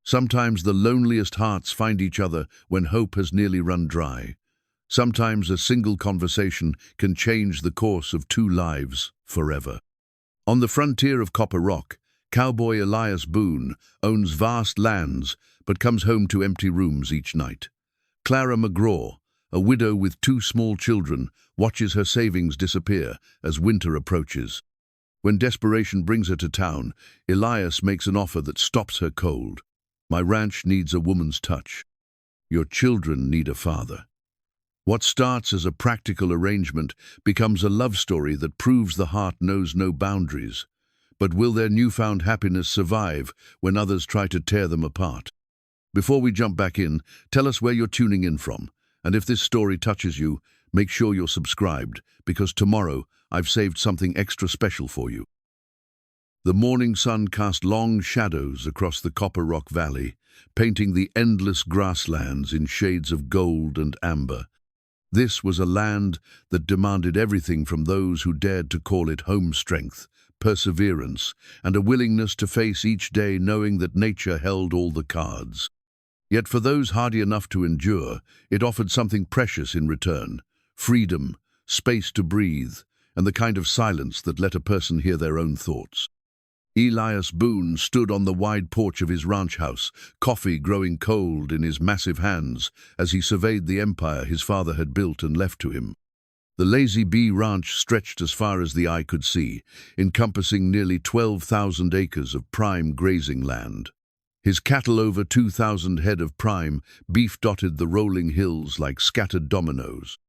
Sometimes the loneliest hearts find each other when hope has nearly run dry. Sometimes a single conversation can change the course of two lives forever. On the frontier of Copper Rock, Cowboy Elias Boone owns vast lands but comes home to empty rooms each night. Clara McGraw, a widow with two small children, watches her savings disappear as winter approaches. When desperation brings her to town, Elias makes an offer that stops her cold. "My ranch needs a woman's touch. Your children need a father." What starts as a practical arrangement becomes a love story that proves the heart knows no boundaries. But will their newfound happiness survive when others try to tear them apart? Before we jump back in, tell us where you're tuning in from. And if this story touches you, make sure you're subscribed, because tomorrow I've saved something extra special for you. The morning sun cast long shadows across the Copper Rock Valley, painting the endless grasslands in shades of gold and amber. This was a land that demanded everything from those who dared to call it home: strength, perseverance, and a willingness to face each day knowing that nature held all the cards. Yet for those hardy enough to endure, it offered something precious in return: freedom, space to breathe, and the kind of silence that let a person hear their own thoughts. Elias Boone stood on the wide porch of his ranch house, coffee growing cold in his massive hands as he surveyed the empire his father had built and left to him. The Lazy Bee Ranch stretched as far as the eye could see, encompassing nearly 12,000 acres of prime grazing land. His cattle, over 2,000 head of prime beef, dotted the rolling hills like scattered dominoes.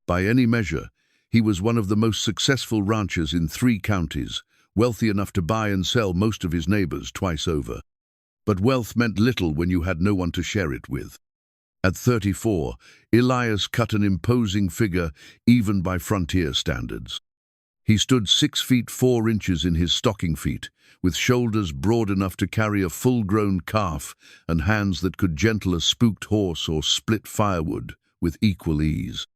By any measure, he was one of the most successful ranchers in 3 counties, wealthy enough to buy and sell most of his neighbors twice over. But wealth meant little when you had no one to share it with. At 34, Elias cut an imposing figure even by frontier standards. He stood 6 feet 4 inches in his stocking feet, with shoulders broad enough to carry a full-grown calf and hands that could gentle a spooked horse or split firewood with equal ease.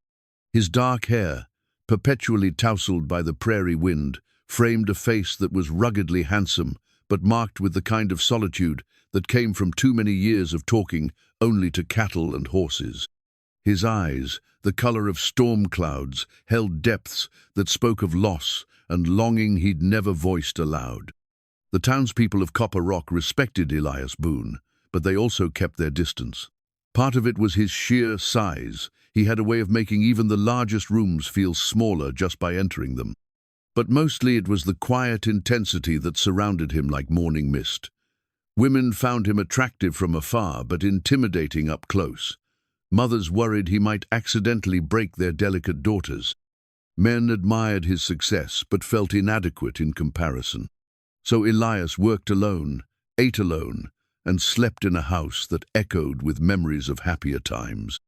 His dark hair, perpetually tousled by the prairie wind, framed a face that was ruggedly handsome, but marked with the kind of solitude that came from too many years of talking only to cattle and horses. His eyes, the color of storm clouds, held depths that spoke of loss and longing he'd never voiced aloud. The townspeople of Copper Rock respected Elias Boone, but they also kept their distance. Part of it was his sheer size. He had a way of making even the largest rooms feel smaller just by entering them. But mostly it was the quiet intensity that surrounded him like morning mist. Women found him attractive from afar, but intimidating up close. Mothers worried he might accidentally break their delicate daughters. Men admired his success, but felt inadequate in comparison. So Elias worked alone, ate alone, and slept in a house that echoed with memories of happier times.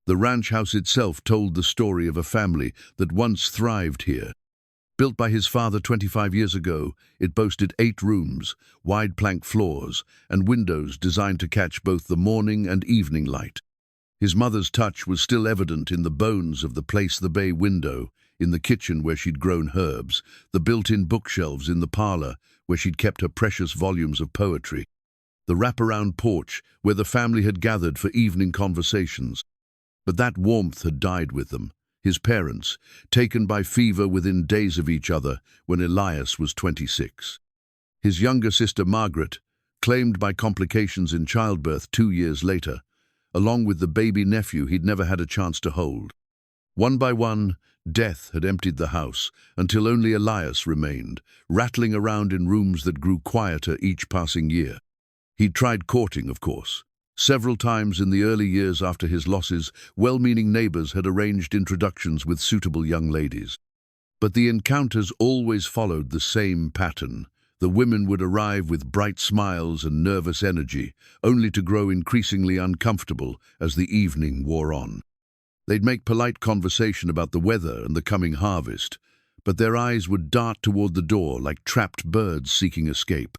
The ranch house itself told the story of a family that once thrived here. Built by his father 25 years ago, it boasted 8 rooms, wide plank floors, and windows designed to catch both the morning and evening light. His mother's touch was still evident in the bones of the place-the-bay window, in the kitchen where she'd grown herbs, the built-in bookshelves in the parlor where she'd kept her precious volumes of poetry, the wraparound porch where the family had gathered for evening conversations. But that warmth had died with them. His parents, taken by fever within days of each other when Elias was 26. His younger sister Margaret, claimed by complications in childbirth 2 years later, along with the baby nephew he'd never had a chance to hold. One by one, death had emptied the house until only Elias remained, rattling around in rooms that grew quieter each passing year. He'd tried courting, of course. Several times in the early years after his losses, well-meaning neighbors had arranged introductions with suitable young ladies. But the encounters always followed the same pattern. The women would arrive with bright smiles and nervous energy, only to grow increasingly uncomfortable as the evening wore on. They'd make polite conversation about the weather and the coming harvest, but their eyes would dart toward the door like trapped birds seeking escape.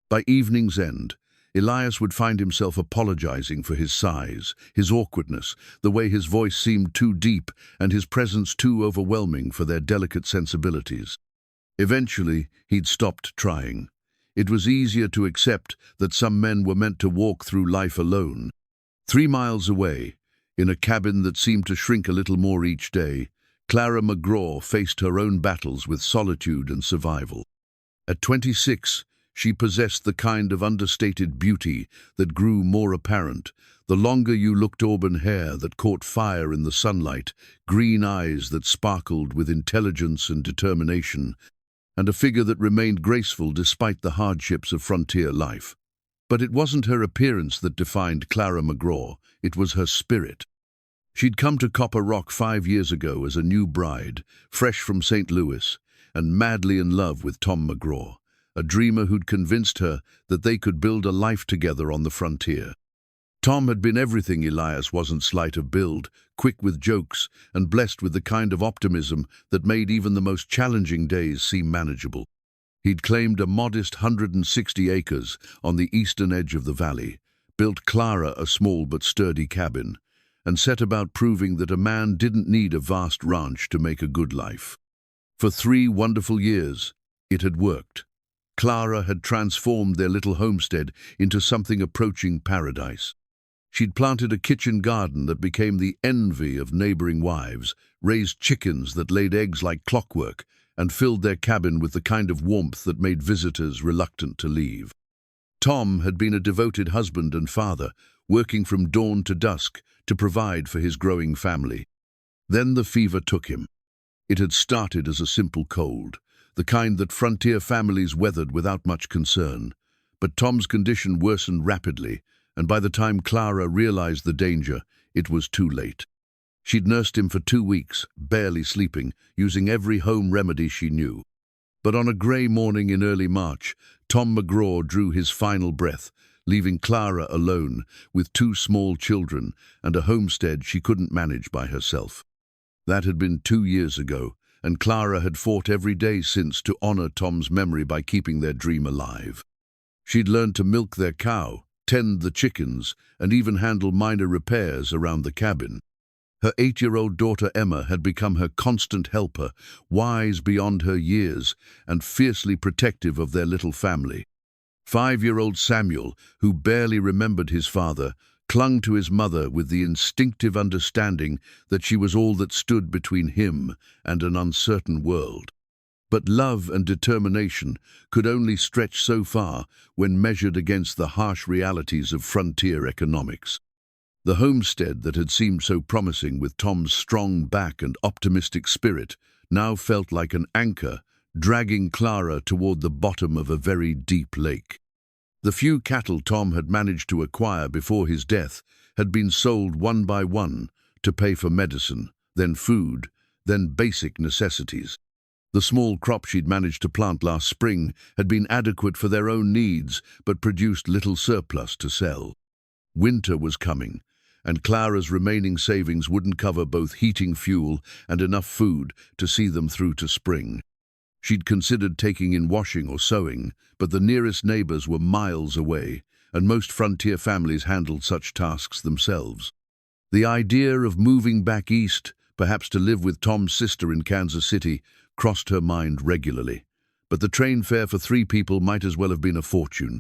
By evening's end, Elias would find himself apologizing for his size, his awkwardness, the way his voice seemed too deep and his presence too overwhelming for their delicate sensibilities. Eventually, he'd stopped trying. It was easier to accept that some men were meant to walk through life alone. 3 miles away, in a cabin that seemed to shrink a little more each day, Clara McGraw faced her own battles with solitude and survival. At 26, she possessed the kind of understated beauty that grew more apparent. The longer you looked, auburn hair that caught fire in the sunlight, green eyes that sparkled with intelligence and determination, and a figure that remained graceful despite the hardships of frontier life. But it wasn't her appearance that defined Clara McGraw, it was her spirit. She'd come to Copper Rock 5 years ago as a new bride, fresh from St. Louis, and madly in love with Tom McGraw, a dreamer who'd convinced her that they could build a life together on the frontier. Tom had been everything Elias wasn't: slight of build, quick with jokes, and blessed with the kind of optimism that made even the most challenging days seem manageable. He'd claimed a modest 160 acres on the eastern edge of the valley, built Clara a small but sturdy cabin, and set about proving that a man didn't need a vast ranch to make a good life. For 3 wonderful years, it had worked. Clara had transformed their little homestead into something approaching paradise. She'd planted a kitchen garden that became the envy of neighboring wives, raised chickens that laid eggs like clockwork, and filled their cabin with the kind of warmth that made visitors reluctant to leave. Tom had been a devoted husband and father, working from dawn to dusk to provide for his growing family. Then the fever took him. It had started as a simple cold, the kind that frontier families weathered without much concern. But Tom's condition worsened rapidly, and by the time Clara realized the danger, it was too late. She'd nursed him for 2 weeks, barely sleeping, using every home remedy she knew. But on a grey morning in early March, Tom McGraw drew his final breath, leaving Clara alone with 2 small children and a homestead she couldn't manage by herself. That had been 2 years ago, and Clara had fought every day since to honor Tom's memory by keeping their dream alive. She'd learned to milk their cow, tend the chickens, and even handle minor repairs around the cabin. Her 8-year-old daughter Emma had become her constant helper, wise beyond her years and fiercely protective of their little family. 5-year-old Samuel, who barely remembered his father, clung to his mother with the instinctive understanding that she was all that stood between him and an uncertain world. But love and determination could only stretch so far when measured against the harsh realities of frontier economics. The homestead that had seemed so promising with Tom's strong back and optimistic spirit now felt like an anchor, dragging Clara toward the bottom of a very deep lake. The few cattle Tom had managed to acquire before his death had been sold one by one to pay for medicine, then food, then basic necessities. The small crop she'd managed to plant last spring had been adequate for their own needs, but produced little surplus to sell. Winter was coming, and Clara's remaining savings wouldn't cover both heating fuel and enough food to see them through to spring. She'd considered taking in washing or sewing, but the nearest neighbors were miles away, and most frontier families handled such tasks themselves. The idea of moving back east, perhaps to live with Tom's sister in Kansas City, crossed her mind regularly. But the train fare for 3 people might as well have been a fortune.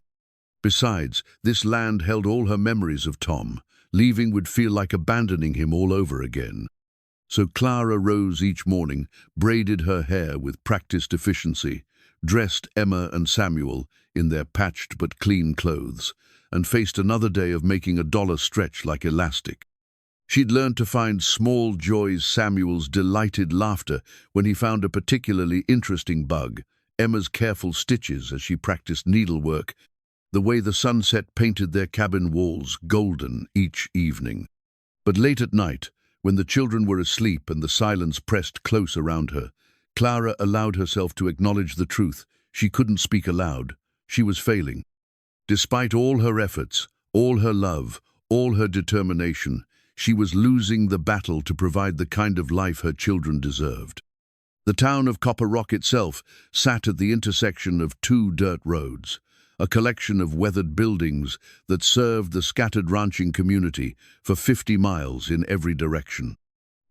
Besides, this land held all her memories of Tom. Leaving would feel like abandoning him all over again. So Clara rose each morning, braided her hair with practiced efficiency, dressed Emma and Samuel in their patched but clean clothes, and faced another day of making $1 stretch like elastic. She'd learned to find small joys: Samuel's delighted laughter when he found a particularly interesting bug, Emma's careful stitches as she practiced needlework, the way the sunset painted their cabin walls golden each evening. But late at night, when the children were asleep and the silence pressed close around her, Clara allowed herself to acknowledge the truth. She couldn't speak aloud. She was failing. Despite all her efforts, all her love, all her determination, she was losing the battle to provide the kind of life her children deserved. The town of Copper Rock itself sat at the intersection of 2 dirt roads, a collection of weathered buildings that served the scattered ranching community for 50 miles in every direction.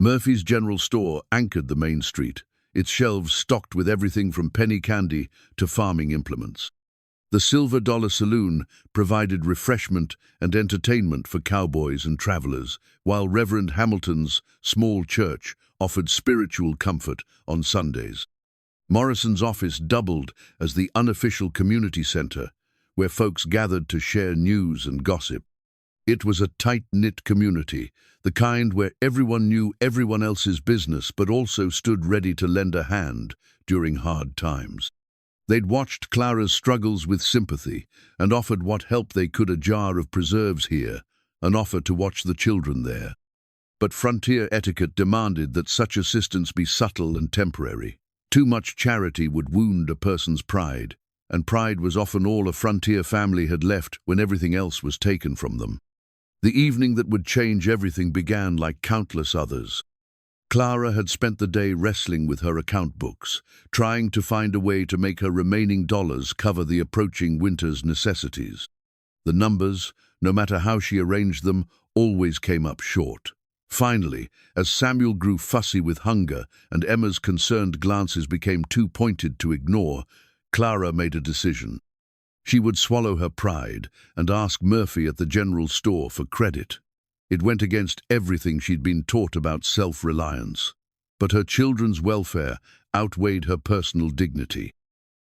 Murphy's General Store anchored the main street, its shelves stocked with everything from penny candy to farming implements. The Silver Dollar Saloon provided refreshment and entertainment for cowboys and travelers, while Reverend Hamilton's small church offered spiritual comfort on Sundays. Morrison's office doubled as the unofficial community center, where folks gathered to share news and gossip. It was a tight-knit community, the kind where everyone knew everyone else's business but also stood ready to lend a hand during hard times. They'd watched Clara's struggles with sympathy and offered what help they could, a jar of preserves here, an offer to watch the children there. But frontier etiquette demanded that such assistance be subtle and temporary. Too much charity would wound a person's pride, and pride was often all a frontier family had left when everything else was taken from them. The evening that would change everything began like countless others. Clara had spent the day wrestling with her account books, trying to find a way to make her remaining dollars cover the approaching winter's necessities. The numbers, no matter how she arranged them, always came up short. Finally, as Samuel grew fussy with hunger and Emma's concerned glances became too pointed to ignore, Clara made a decision. She would swallow her pride and ask Murphy at the general store for credit. It went against everything she'd been taught about self-reliance. But her children's welfare outweighed her personal dignity.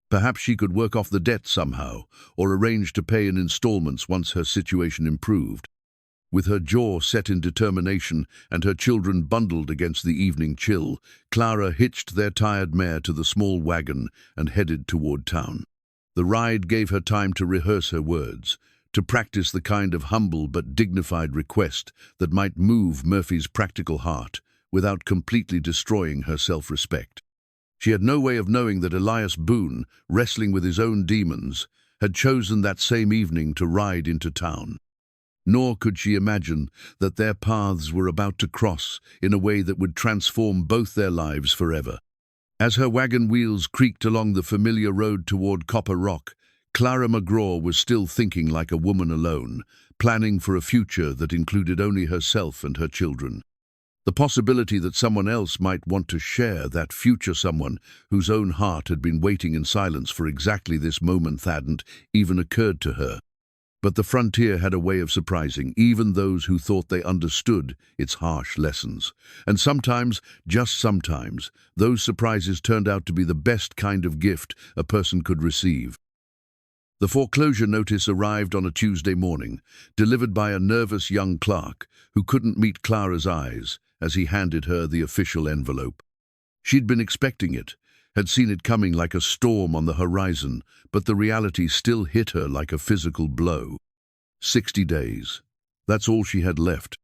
Perhaps she could work off the debt somehow, or arrange to pay in installments once her situation improved. With her jaw set in determination and her children bundled against the evening chill, Clara hitched their tired mare to the small wagon and headed toward town. The ride gave her time to rehearse her words, to practice the kind of humble but dignified request that might move Murphy's practical heart without completely destroying her self-respect. She had no way of knowing that Elias Boone, wrestling with his own demons, had chosen that same evening to ride into town. Nor could she imagine that their paths were about to cross in a way that would transform both their lives forever. As her wagon wheels creaked along the familiar road toward Copper Rock, Clara McGraw was still thinking like a woman alone, planning for a future that included only herself and her children. The possibility that someone else might want to share that future, someone whose own heart had been waiting in silence for exactly this moment, hadn't even occurred to her. But the frontier had a way of surprising even those who thought they understood its harsh lessons. And sometimes, just sometimes, those surprises turned out to be the best kind of gift a person could receive. The foreclosure notice arrived on a Tuesday morning, delivered by a nervous young clerk who couldn't meet Clara's eyes as he handed her the official envelope. She'd been expecting it, had seen it coming like a storm on the horizon, but the reality still hit her like a physical blow. 60 days. That's all she had left.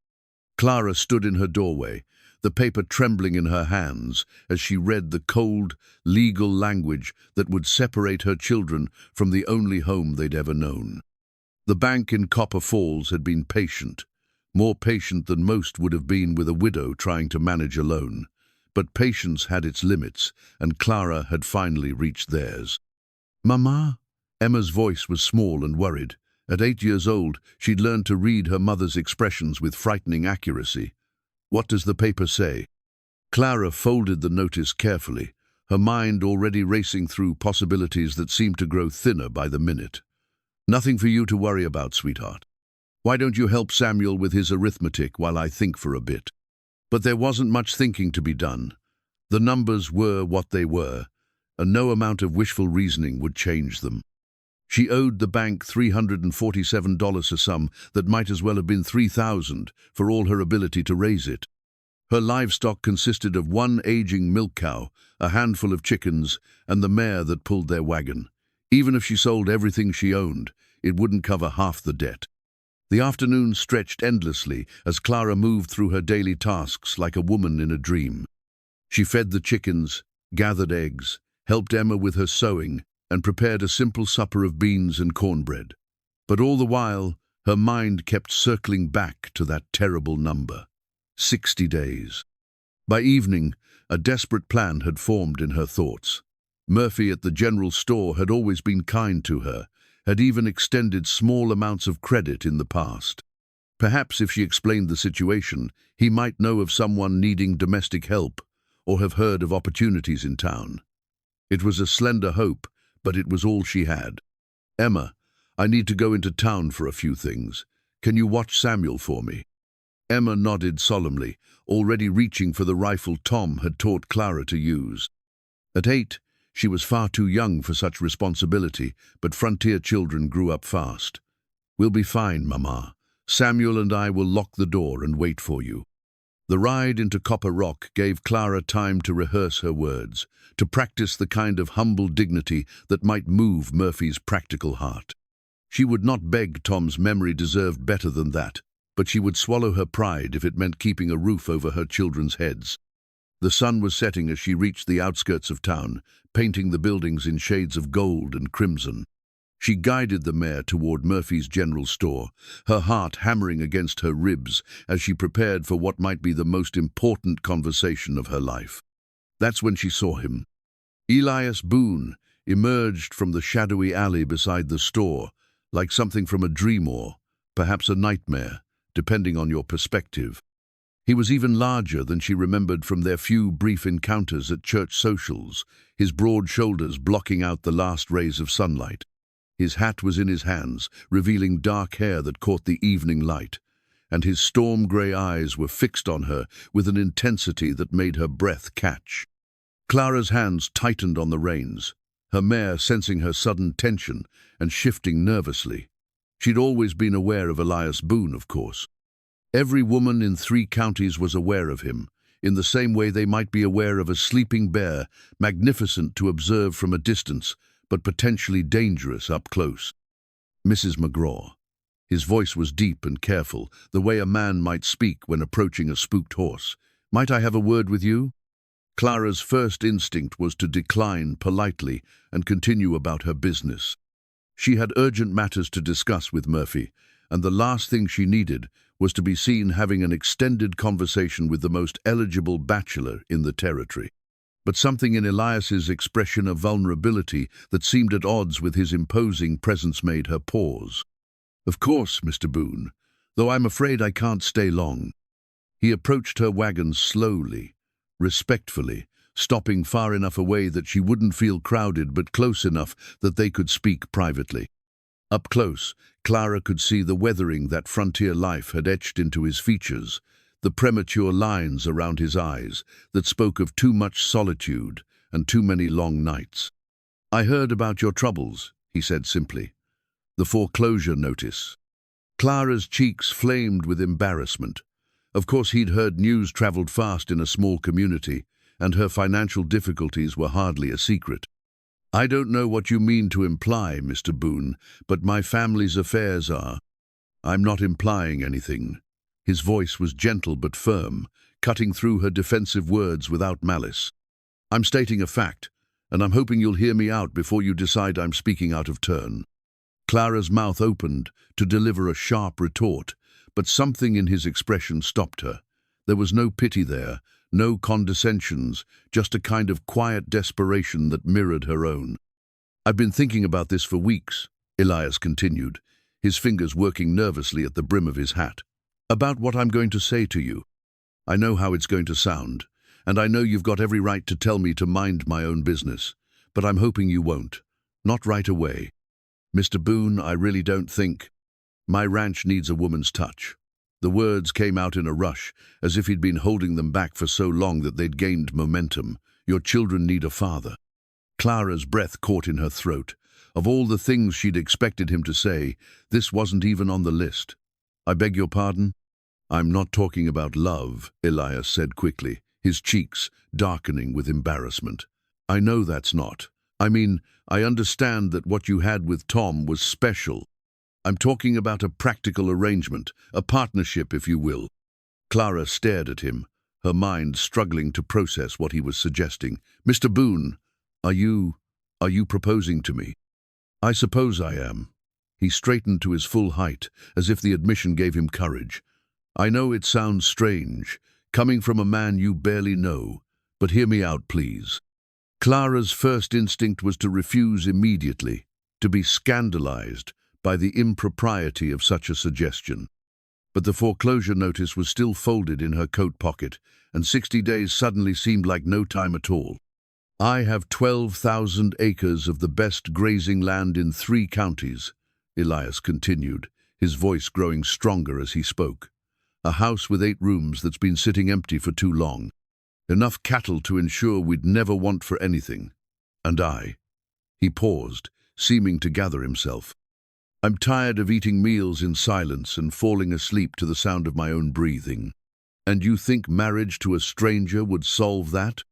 Clara stood in her doorway, the paper trembling in her hands as she read the cold, legal language that would separate her children from the only home they'd ever known. The bank in Copper Falls had been patient, more patient than most would have been with a widow trying to manage a loan. But patience had its limits, and Clara had finally reached theirs. "Mama?" Emma's voice was small and worried. At 8 years old, she'd learned to read her mother's expressions with frightening accuracy. "What does the paper say?" Clara folded the notice carefully, her mind already racing through possibilities that seemed to grow thinner by the minute. "Nothing for you to worry about, sweetheart. Why don't you help Samuel with his arithmetic while I think for a bit?" But there wasn't much thinking to be done. The numbers were what they were, and no amount of wishful reasoning would change them. She owed the bank $347, a sum that might as well have been $3,000 for all her ability to raise it. Her livestock consisted of one aging milk cow, a handful of chickens, and the mare that pulled their wagon. Even if she sold everything she owned, it wouldn't cover half the debt. The afternoon stretched endlessly as Clara moved through her daily tasks like a woman in a dream. She fed the chickens, gathered eggs, helped Emma with her sewing, and prepared a simple supper of beans and cornbread. But all the while, her mind kept circling back to that terrible number. 60 days. By evening, a desperate plan had formed in her thoughts. Murphy at the general store had always been kind to her, had even extended small amounts of credit in the past. Perhaps if she explained the situation, he might know of someone needing domestic help or have heard of opportunities in town. It was a slender hope, but it was all she had. Emma, I need to go into town for a few things. Can you watch Samuel for me? Emma nodded solemnly, already reaching for the rifle Tom had taught Clara to use. At 8, she was far too young for such responsibility, but frontier children grew up fast. We'll be fine, Mama. Samuel and I will lock the door and wait for you. The ride into Copper Rock gave Clara time to rehearse her words, to practice the kind of humble dignity that might move Murphy's practical heart. She would not beg Tom's memory deserved better than that, but she would swallow her pride if it meant keeping a roof over her children's heads. The sun was setting as she reached the outskirts of town, painting the buildings in shades of gold and crimson. She guided the mare toward Murphy's general store, her heart hammering against her ribs as she prepared for what might be the most important conversation of her life. That's when she saw him. Elias Boone emerged from the shadowy alley beside the store, like something from a dream or perhaps a nightmare, depending on your perspective. He was even larger than she remembered from their few brief encounters at church socials, his broad shoulders blocking out the last rays of sunlight. His hat was in his hands, revealing dark hair that caught the evening light, and his storm-grey eyes were fixed on her with an intensity that made her breath catch. Clara's hands tightened on the reins, her mare sensing her sudden tension and shifting nervously. She'd always been aware of Elias Boone, of course. Every woman in 3 counties was aware of him, in the same way they might be aware of a sleeping bear, magnificent to observe from a distance, but potentially dangerous up close. Mrs. McGraw. His voice was deep and careful, the way a man might speak when approaching a spooked horse. Might I have a word with you? Clara's first instinct was to decline politely and continue about her business. She had urgent matters to discuss with Murphy, and the last thing she needed was to be seen having an extended conversation with the most eligible bachelor in the territory. But something in Elias's expression of vulnerability that seemed at odds with his imposing presence made her pause. Of course, Mr. Boone, though I'm afraid I can't stay long. He approached her wagon slowly, respectfully, stopping far enough away that she wouldn't feel crowded but close enough that they could speak privately. Up close, Clara could see the weathering that frontier life had etched into his features, the premature lines around his eyes that spoke of too much solitude and too many long nights. I heard about your troubles, he said simply. The foreclosure notice. Clara's cheeks flamed with embarrassment. Of course, he'd heard news traveled fast in a small community, and her financial difficulties were hardly a secret. I don't know what you mean to imply, Mr. Boone, but my family's affairs are. I'm not implying anything. His voice was gentle but firm, cutting through her defensive words without malice. I'm stating a fact, and I'm hoping you'll hear me out before you decide I'm speaking out of turn. Clara's mouth opened to deliver a sharp retort, but something in his expression stopped her. There was no pity there, no condescensions, just a kind of quiet desperation that mirrored her own. I've been thinking about this for weeks, Elias continued, his fingers working nervously at the brim of his hat. About what I'm going to say to you. I know how it's going to sound, and I know you've got every right to tell me to mind my own business, but I'm hoping you won't. Not right away. Mr. Boone, I really don't think. My ranch needs a woman's touch. The words came out in a rush, as if he'd been holding them back for so long that they'd gained momentum. Your children need a father. Clara's breath caught in her throat. Of all the things she'd expected him to say, this wasn't even on the list. I beg your pardon? I'm not talking about love, Elias said quickly, his cheeks darkening with embarrassment. I know that's not. I mean, I understand that what you had with Tom was special. I'm talking about a practical arrangement, a partnership, if you will. Clara stared at him, her mind struggling to process what he was suggesting. Mr. Boone, are you proposing to me? I suppose I am. He straightened to his full height, as if the admission gave him courage. I know it sounds strange, coming from a man you barely know, but hear me out, please. Clara's first instinct was to refuse immediately, to be scandalized by the impropriety of such a suggestion. But the foreclosure notice was still folded in her coat pocket, and 60 days suddenly seemed like no time at all. I have 12,000 acres of the best grazing land in 3 counties, Elias continued, his voice growing stronger as he spoke. A house with 8 rooms that's been sitting empty for too long. Enough cattle to ensure we'd never want for anything. And I. He paused, seeming to gather himself. I'm tired of eating meals in silence and falling asleep to the sound of my own breathing. And you think marriage to a stranger would solve that?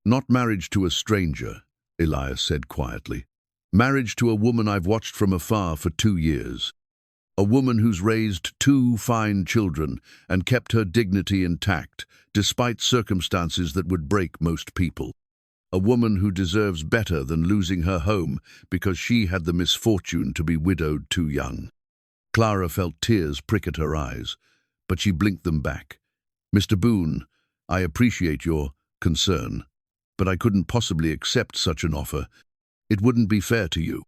Not marriage to a stranger, Elias said quietly. Marriage to a woman I've watched from afar for 2 years. A woman who's raised 2 fine children and kept her dignity intact, despite circumstances that would break most people. A woman who deserves better than losing her home because she had the misfortune to be widowed too young. Clara felt tears prick at her eyes, but she blinked them back. Mr. Boone, I appreciate your concern, but I couldn't possibly accept such an offer. It wouldn't be fair to you.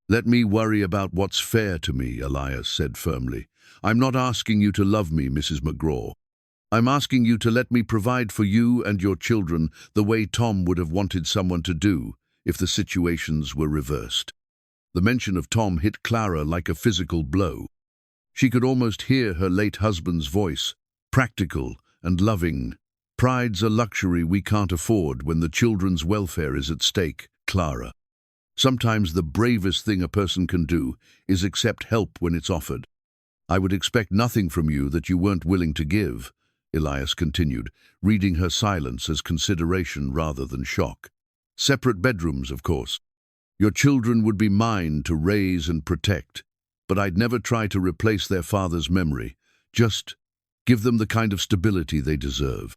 Let me worry about what's fair to me, Elias said firmly. I'm not asking you to love me, Mrs. McGraw. I'm asking you to let me provide for you and your children the way Tom would have wanted someone to do if the situations were reversed. The mention of Tom hit Clara like a physical blow. She could almost hear her late husband's voice, practical and loving. Pride's a luxury we can't afford when the children's welfare is at stake, Clara. Sometimes the bravest thing a person can do is accept help when it's offered. I would expect nothing from you that you weren't willing to give, Elias continued, reading her silence as consideration rather than shock. Separate bedrooms, of course. Your children would be mine to raise and protect, but I'd never try to replace their father's memory. Just give them the kind of stability they deserve.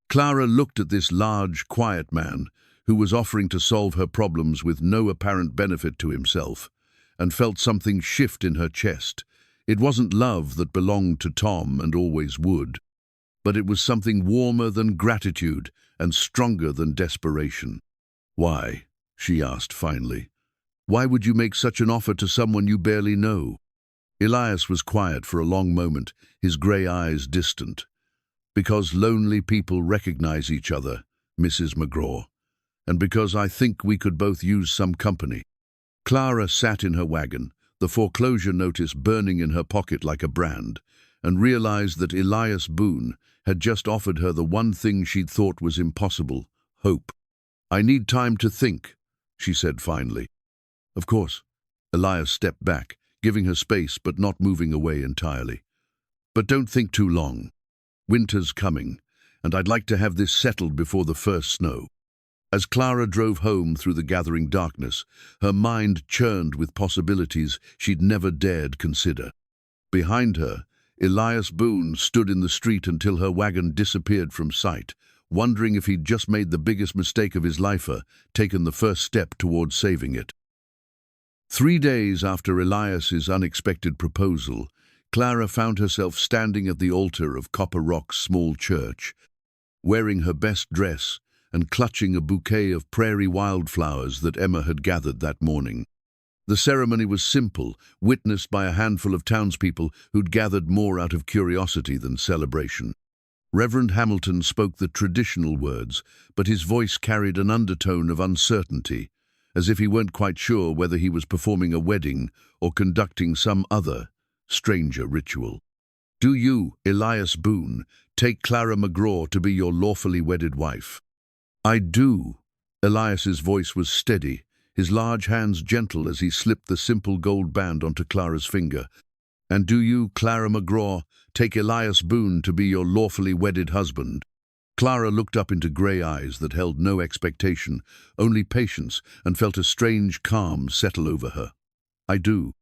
Clara looked at this large, quiet man who was offering to solve her problems with no apparent benefit to himself, and felt something shift in her chest. It wasn't love that belonged to Tom and always would, but it was something warmer than gratitude and stronger than desperation. Why? She asked finally. Why would you make such an offer to someone you barely know? Elias was quiet for a long moment, his grey eyes distant. Because lonely people recognize each other, Mrs. McGraw, and because I think we could both use some company. Clara sat in her wagon, the foreclosure notice burning in her pocket like a brand, and realized that Elias Boone had just offered her the one thing she'd thought was impossible, hope. I need time to think, she said finally. Of course. Elias stepped back, giving her space but not moving away entirely. But don't think too long. Winter's coming, and I'd like to have this settled before the first snow. As Clara drove home through the gathering darkness, her mind churned with possibilities she'd never dared consider. Behind her, Elias Boone stood in the street until her wagon disappeared from sight, wondering if he'd just made the biggest mistake of his life, taken the first step towards saving it. 3 days after Elias's unexpected proposal, Clara found herself standing at the altar of Copper Rock's small church, wearing her best dress and clutching a bouquet of prairie wildflowers that Emma had gathered that morning. The ceremony was simple, witnessed by a handful of townspeople who'd gathered more out of curiosity than celebration. Reverend Hamilton spoke the traditional words, but his voice carried an undertone of uncertainty, as if he weren't quite sure whether he was performing a wedding or conducting some other, stranger ritual. Do you, Elias Boone, take Clara McGraw to be your lawfully wedded wife? I do. Elias's voice was steady, his large hands gentle as he slipped the simple gold band onto Clara's finger. And do you, Clara McGraw, take Elias Boone to be your lawfully wedded husband? Clara looked up into grey eyes that held no expectation, only patience, and felt a strange calm settle over her. I do.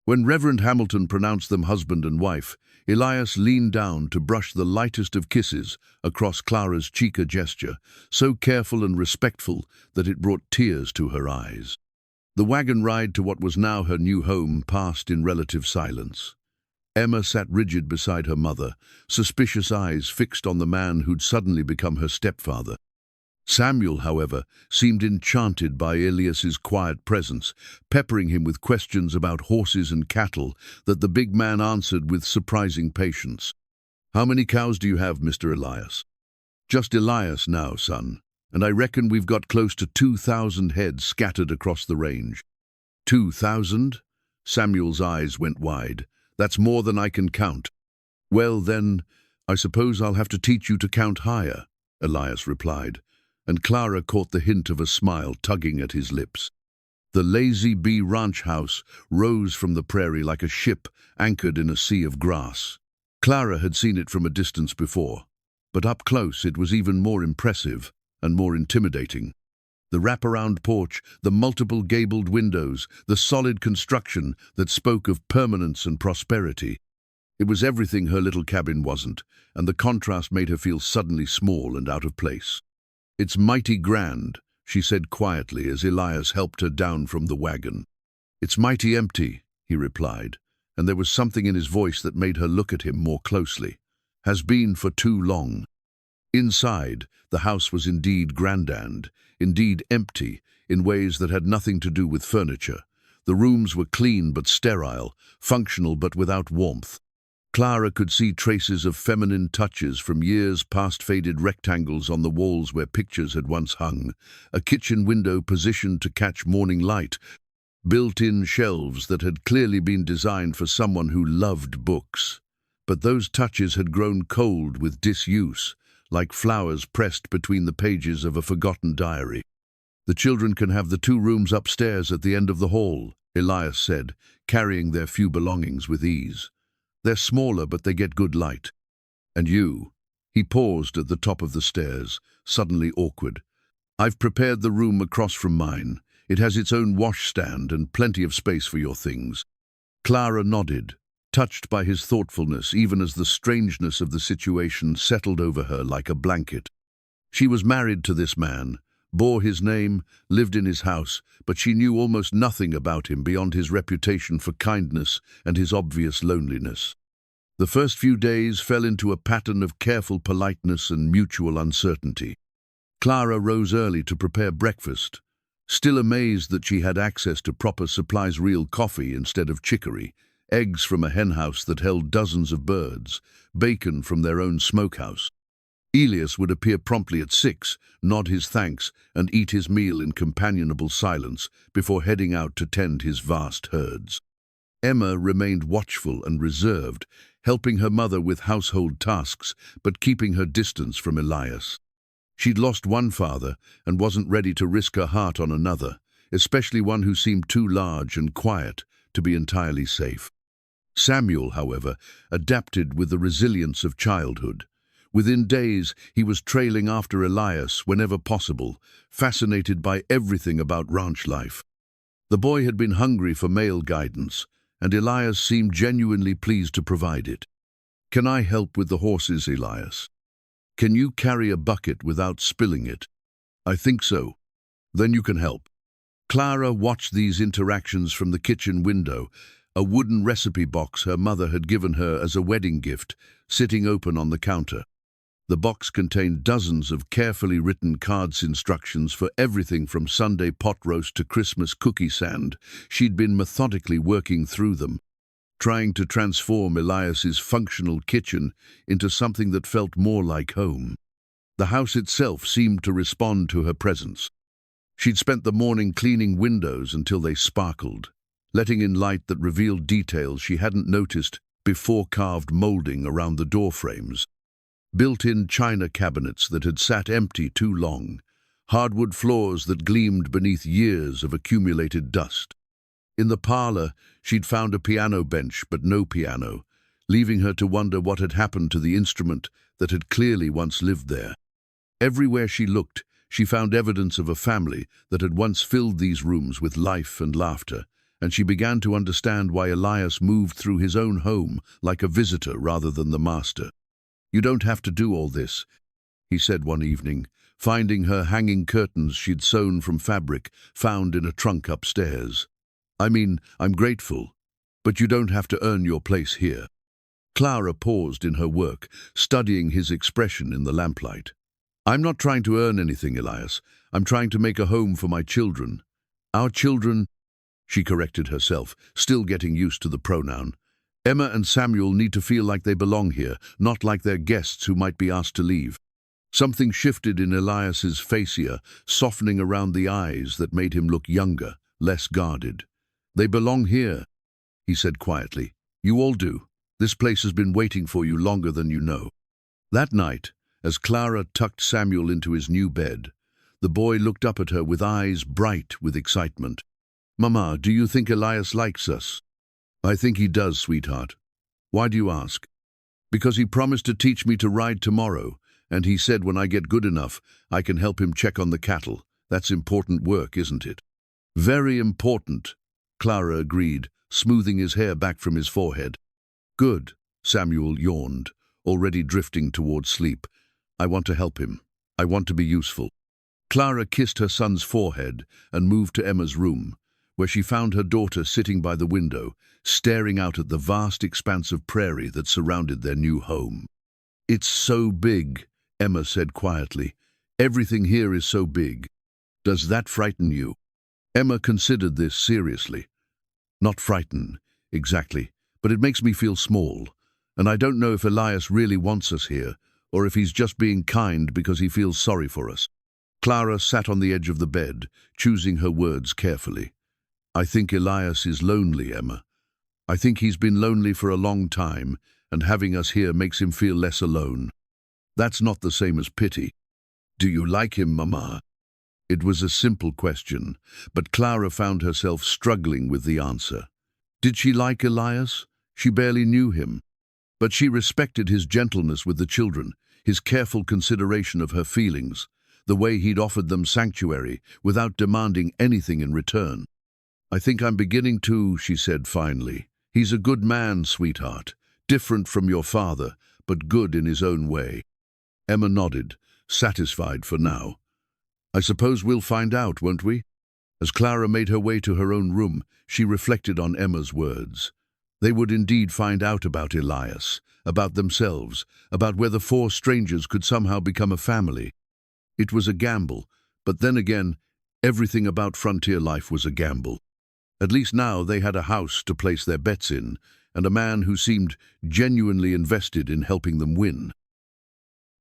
When Reverend Hamilton pronounced them husband and wife, Elias leaned down to brush the lightest of kisses across Clara's cheek, a gesture so careful and respectful that it brought tears to her eyes. The wagon ride to what was now her new home passed in relative silence. Emma sat rigid beside her mother, suspicious eyes fixed on the man who'd suddenly become her stepfather. Samuel, however, seemed enchanted by Elias's quiet presence, peppering him with questions about horses and cattle that the big man answered with surprising patience. How many cows do you have, Mr. Elias? Just Elias now, son, and I reckon we've got close to 2,000 heads scattered across the range." 2,000? Samuel's eyes went wide. "That's more than I can count." "Well, then, I suppose I'll have to teach you to count higher," Elias replied, and Clara caught the hint of a smile tugging at his lips. The Lazy Bee ranch house rose from the prairie like a ship anchored in a sea of grass. Clara had seen it from a distance before, but up close it was even more impressive and more intimidating. The wraparound porch, the multiple gabled windows, the solid construction that spoke of permanence and prosperity. It was everything her little cabin wasn't, and the contrast made her feel suddenly small and out of place. "It's mighty grand," she said quietly as Elias helped her down from the wagon. "It's mighty empty," he replied, and there was something in his voice that made her look at him more closely. "Has been for too long." Inside, the house was indeed grand, indeed empty, in ways that had nothing to do with furniture. The rooms were clean but sterile, functional but without warmth. Clara could see traces of feminine touches from years past, faded rectangles on the walls where pictures had once hung, a kitchen window positioned to catch morning light, built-in shelves that had clearly been designed for someone who loved books. But those touches had grown cold with disuse, like flowers pressed between the pages of a forgotten diary. "The children can have the 2 rooms upstairs at the end of the hall," Elias said, carrying their few belongings with ease. "They're smaller, but they get good light. And you?" He paused at the top of the stairs, suddenly awkward. "I've prepared the room across from mine. It has its own washstand and plenty of space for your things." Clara nodded, touched by his thoughtfulness even as the strangeness of the situation settled over her like a blanket. She was married to this man, bore his name, lived in his house, but she knew almost nothing about him beyond his reputation for kindness and his obvious loneliness. The first few days fell into a pattern of careful politeness and mutual uncertainty. Clara rose early to prepare breakfast, still amazed that she had access to proper supplies, real coffee instead of chicory, eggs from a henhouse that held dozens of birds, bacon from their own smokehouse. Elias would appear promptly at 6, nod his thanks, and eat his meal in companionable silence before heading out to tend his vast herds. Emma remained watchful and reserved, helping her mother with household tasks, but keeping her distance from Elias. She'd lost one father and wasn't ready to risk her heart on another, especially one who seemed too large and quiet to be entirely safe. Samuel, however, adapted with the resilience of childhood. Within days, he was trailing after Elias whenever possible, fascinated by everything about ranch life. The boy had been hungry for male guidance, and Elias seemed genuinely pleased to provide it. "Can I help with the horses, Elias? Can you carry a bucket without spilling it?" "I think so." "Then you can help." Clara watched these interactions from the kitchen window, a wooden recipe box her mother had given her as a wedding gift, sitting open on the counter. The box contained dozens of carefully written cards, instructions for everything from Sunday pot roast to Christmas cookie sand. She'd been methodically working through them, trying to transform Elias's functional kitchen into something that felt more like home. The house itself seemed to respond to her presence. She'd spent the morning cleaning windows until they sparkled, letting in light that revealed details she hadn't noticed before: carved molding around the door frames, built-in china cabinets that had sat empty too long, hardwood floors that gleamed beneath years of accumulated dust. In the parlor, she'd found a piano bench but no piano, leaving her to wonder what had happened to the instrument that had clearly once lived there. Everywhere she looked, she found evidence of a family that had once filled these rooms with life and laughter, and she began to understand why Elias moved through his own home like a visitor rather than the master. "You don't have to do all this," he said one evening, finding her hanging curtains she'd sewn from fabric found in a trunk upstairs. "I mean, I'm grateful, but you don't have to earn your place here." Clara paused in her work, studying his expression in the lamplight. "I'm not trying to earn anything, Elias. I'm trying to make a home for my children." "Our children," she corrected herself, still getting used to the pronoun. "Emma and Samuel need to feel like they belong here, not like they're guests who might be asked to leave." Something shifted in Elias's fascia, softening around the eyes that made him look younger, less guarded. "They belong here," he said quietly. "You all do. This place has been waiting for you longer than you know." That night, as Clara tucked Samuel into his new bed, the boy looked up at her with eyes bright with excitement. "Mama, do you think Elias likes us?" "I think he does, sweetheart." "Why do you ask?" "Because he promised to teach me to ride tomorrow, and he said when I get good enough, I can help him check on the cattle. That's important work, isn't it?" "Very important," Clara agreed, smoothing his hair back from his forehead. "Good," Samuel yawned, already drifting towards sleep. "I want to help him. I want to be useful." Clara kissed her son's forehead and moved to Emma's room, where she found her daughter sitting by the window, staring out at the vast expanse of prairie that surrounded their new home. "It's so big," Emma said quietly. "Everything here is so big. Does that frighten you?" Emma considered this seriously. "Not frightened, exactly, but it makes me feel small, and I don't know if Elias really wants us here, or if he's just being kind because he feels sorry for us." Clara sat on the edge of the bed, choosing her words carefully. "I think Elias is lonely, Emma. I think he's been lonely for a long time, and having us here makes him feel less alone. That's not the same as pity." "Do you like him, Mama?" It was a simple question, but Clara found herself struggling with the answer. Did she like Elias? She barely knew him. But she respected his gentleness with the children, his careful consideration of her feelings, the way he'd offered them sanctuary without demanding anything in return. "I think I'm beginning to," she said finally. "He's a good man, sweetheart, different from your father, but good in his own way." Emma nodded, satisfied for now. "I suppose we'll find out, won't we?" As Clara made her way to her own room, she reflected on Emma's words. They would indeed find out about Elias, about themselves, about whether four strangers could somehow become a family. It was a gamble, but then again, everything about frontier life was a gamble. At least now they had a house to place their bets in, and a man who seemed genuinely invested in helping them win.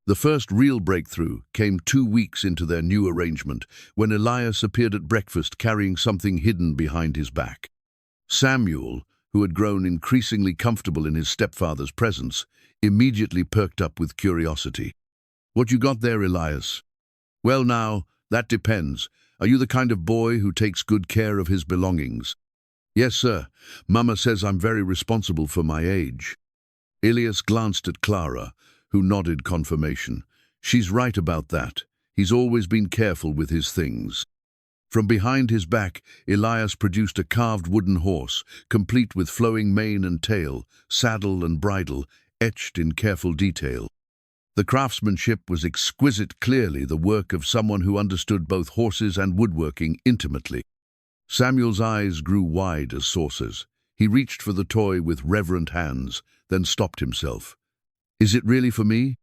The first real breakthrough came 2 weeks into their new arrangement, when Elias appeared at breakfast carrying something hidden behind his back. Samuel, who had grown increasingly comfortable in his stepfather's presence, immediately perked up with curiosity. "What you got there, Elias?" "Well now, that depends. Are you the kind of boy who takes good care of his belongings?" "Yes, sir. Mama says I'm very responsible for my age." Elias glanced at Clara, who nodded confirmation. "She's right about that. He's always been careful with his things." From behind his back, Elias produced a carved wooden horse, complete with flowing mane and tail, saddle and bridle, etched in careful detail. The craftsmanship was exquisite, clearly the work of someone who understood both horses and woodworking intimately. Samuel's eyes grew wide as saucers. He reached for the toy with reverent hands, then stopped himself. "Is it really for me?"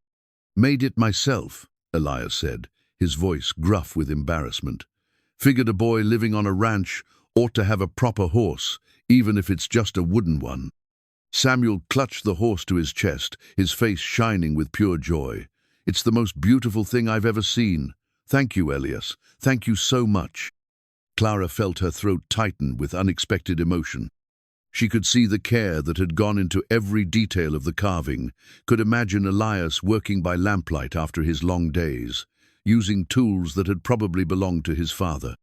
"Made it myself," Elias said, his voice gruff with embarrassment. "Figured a boy living on a ranch ought to have a proper horse, even if it's just a wooden one." Samuel clutched the horse to his chest, his face shining with pure joy. "It's the most beautiful thing I've ever seen. Thank you, Elias. Thank you so much." Clara felt her throat tighten with unexpected emotion. She could see the care that had gone into every detail of the carving, could imagine Elias working by lamplight after his long days, using tools that had probably belonged to his father.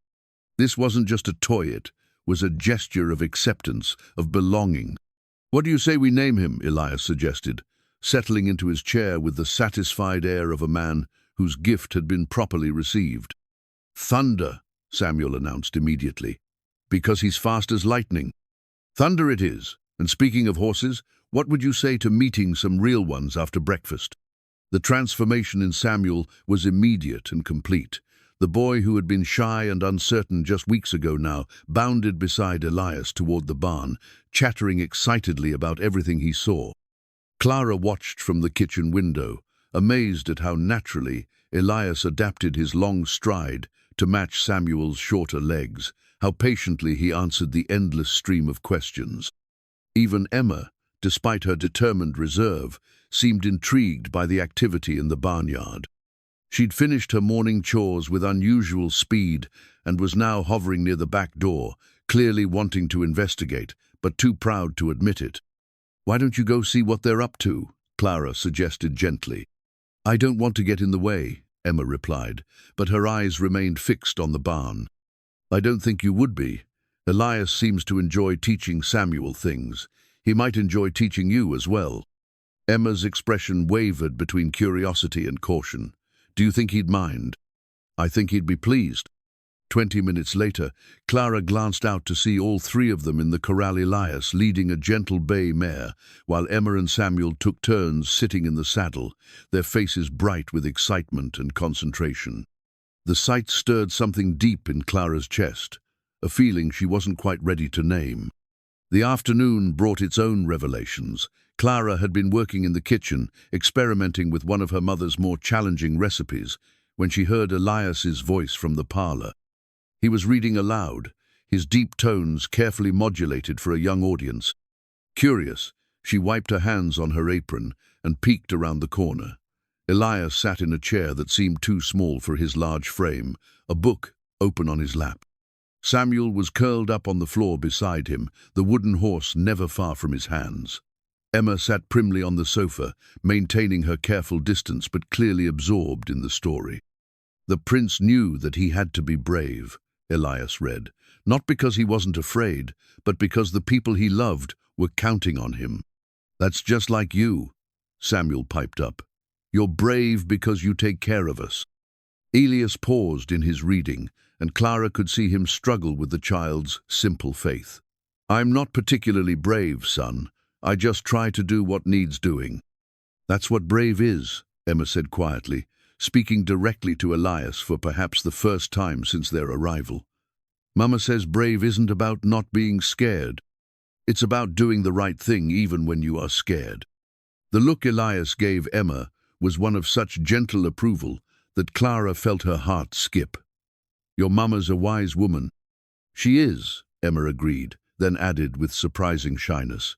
This wasn't just a toy, it was a gesture of acceptance, of belonging. "What do you say we name him?" Elias suggested, settling into his chair with the satisfied air of a man whose gift had been properly received. "Thunder," Samuel announced immediately, "because he's fast as lightning." "Thunder it is. And speaking of horses, what would you say to meeting some real ones after breakfast?" The transformation in Samuel was immediate and complete. The boy who had been shy and uncertain just weeks ago now bounded beside Elias toward the barn, chattering excitedly about everything he saw. Clara watched from the kitchen window, amazed at how naturally Elias adapted his long stride to match Samuel's shorter legs, how patiently he answered the endless stream of questions. Even Emma, despite her determined reserve, seemed intrigued by the activity in the barnyard. She'd finished her morning chores with unusual speed and was now hovering near the back door, clearly wanting to investigate, but too proud to admit it. "Why don't you go see what they're up to?" Clara suggested gently. "I don't want to get in the way," Emma replied, but her eyes remained fixed on the barn. "I don't think you would be. Elias seems to enjoy teaching Samuel things. He might enjoy teaching you as well." Emma's expression wavered between curiosity and caution. "Do you think he'd mind?" "I think he'd be pleased." 20 minutes later, Clara glanced out to see all three of them in the corral, Elias leading a gentle bay mare, while Emma and Samuel took turns sitting in the saddle, their faces bright with excitement and concentration. The sight stirred something deep in Clara's chest, a feeling she wasn't quite ready to name. The afternoon brought its own revelations. Clara had been working in the kitchen, experimenting with one of her mother's more challenging recipes, when she heard Elias's voice from the parlor. He was reading aloud, his deep tones carefully modulated for a young audience. Curious, she wiped her hands on her apron and peeked around the corner. Elias sat in a chair that seemed too small for his large frame, a book open on his lap. Samuel was curled up on the floor beside him, the wooden horse never far from his hands. Emma sat primly on the sofa, maintaining her careful distance but clearly absorbed in the story. "The prince knew that he had to be brave," Elias read, "not because he wasn't afraid, but because the people he loved were counting on him." "That's just like you," Samuel piped up. "You're brave because you take care of us." Elias paused in his reading, and Clara could see him struggle with the child's simple faith. "I'm not particularly brave, son. I just try to do what needs doing." "That's what brave is," Emma said quietly, speaking directly to Elias for perhaps the first time since their arrival. "Mama says brave isn't about not being scared. It's about doing the right thing even when you are scared." The look Elias gave Emma was one of such gentle approval that Clara felt her heart skip. "Your mama's a wise woman." "She is," Emma agreed, then added with surprising shyness,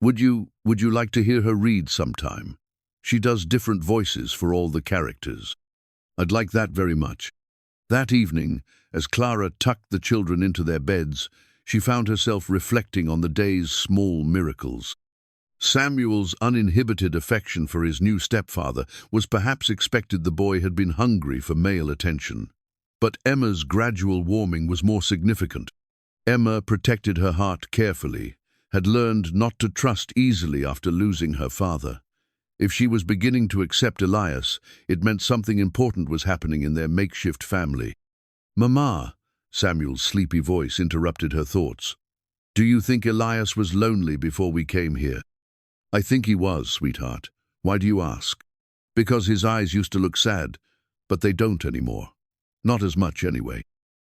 Would you like to hear her read sometime? She does different voices for all the characters." "I'd like that very much." That evening, as Clara tucked the children into their beds, she found herself reflecting on the day's small miracles. Samuel's uninhibited affection for his new stepfather was perhaps expected. The boy had been hungry for male attention. But Emma's gradual warming was more significant. Emma protected her heart carefully, had learned not to trust easily after losing her father. If she was beginning to accept Elias, it meant something important was happening in their makeshift family. "Mama," Samuel's sleepy voice interrupted her thoughts. "Do you think Elias was lonely before we came here?" "I think he was, sweetheart. Why do you ask?" "Because his eyes used to look sad, but they don't anymore. Not as much, anyway."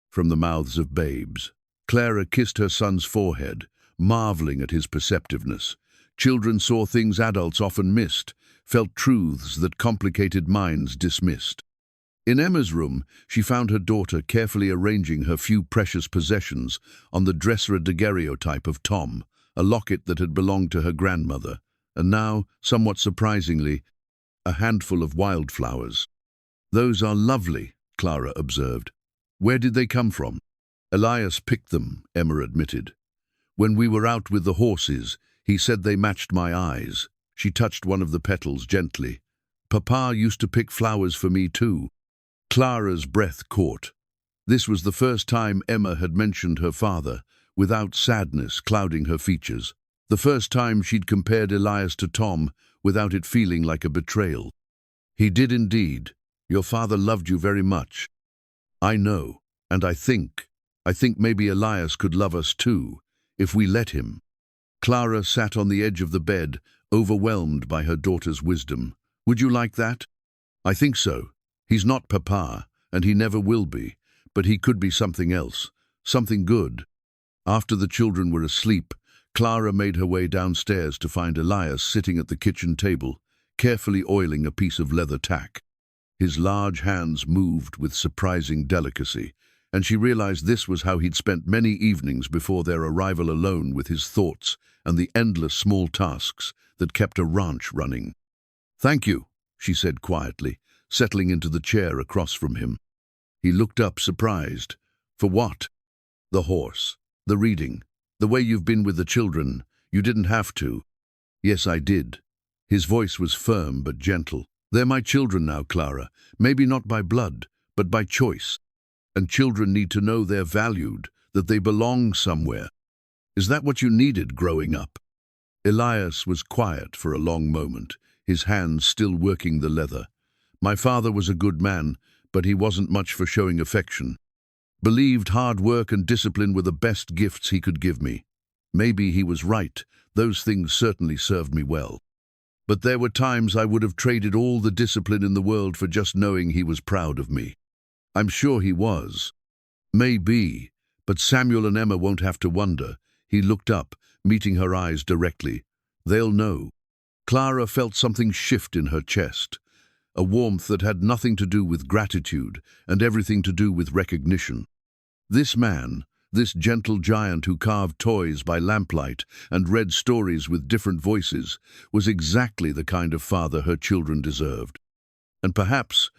From the mouths of babes, Clara kissed her son's forehead, marveling at his perceptiveness. Children saw things adults often missed, felt truths that complicated minds dismissed. In Emma's room, she found her daughter carefully arranging her few precious possessions on the dresser, a daguerreotype of Tom, a locket that had belonged to her grandmother, and now, somewhat surprisingly, a handful of wildflowers. "Those are lovely," Clara observed. "Where did they come from?" "Elias picked them," Emma admitted. "When we were out with the horses, he said they matched my eyes." She touched one of the petals gently. "Papa used to pick flowers for me too." Clara's breath caught. This was the first time Emma had mentioned her father, without sadness clouding her features. The first time she'd compared Elias to Tom, without it feeling like a betrayal. "He did indeed. Your father loved you very much." "I know, and I think maybe Elias could love us too, if we let him." Clara sat on the edge of the bed, overwhelmed by her daughter's wisdom. "Would you like that?" "I think so. He's not Papa, and he never will be, but he could be something else, something good." After the children were asleep, Clara made her way downstairs to find Elias sitting at the kitchen table, carefully oiling a piece of leather tack. His large hands moved with surprising delicacy, and she realized this was how he'd spent many evenings before their arrival, alone with his thoughts and the endless small tasks that kept a ranch running. "Thank you," she said quietly, settling into the chair across from him. He looked up, surprised. For what? The horse, the reading, the way you've been with the children. You didn't have to. Yes, I did. His voice was firm but gentle. They're my children now, Clara. Maybe not by blood, but by choice. And children need to know they're valued, that they belong somewhere. Is that what you needed growing up? Elias was quiet for a long moment, his hands still working the leather. My father was a good man, but he wasn't much for showing affection. Believed hard work and discipline were the best gifts he could give me. Maybe he was right. Those things certainly served me well. But there were times I would have traded all the discipline in the world for just knowing he was proud of me. I'm sure he was. Maybe, but Samuel and Emma won't have to wonder. He looked up, meeting her eyes directly. They'll know. Clara felt something shift in her chest, a warmth that had nothing to do with gratitude and everything to do with recognition. This man, this gentle giant who carved toys by lamplight and read stories with different voices, was exactly the kind of father her children deserved. And perhaps,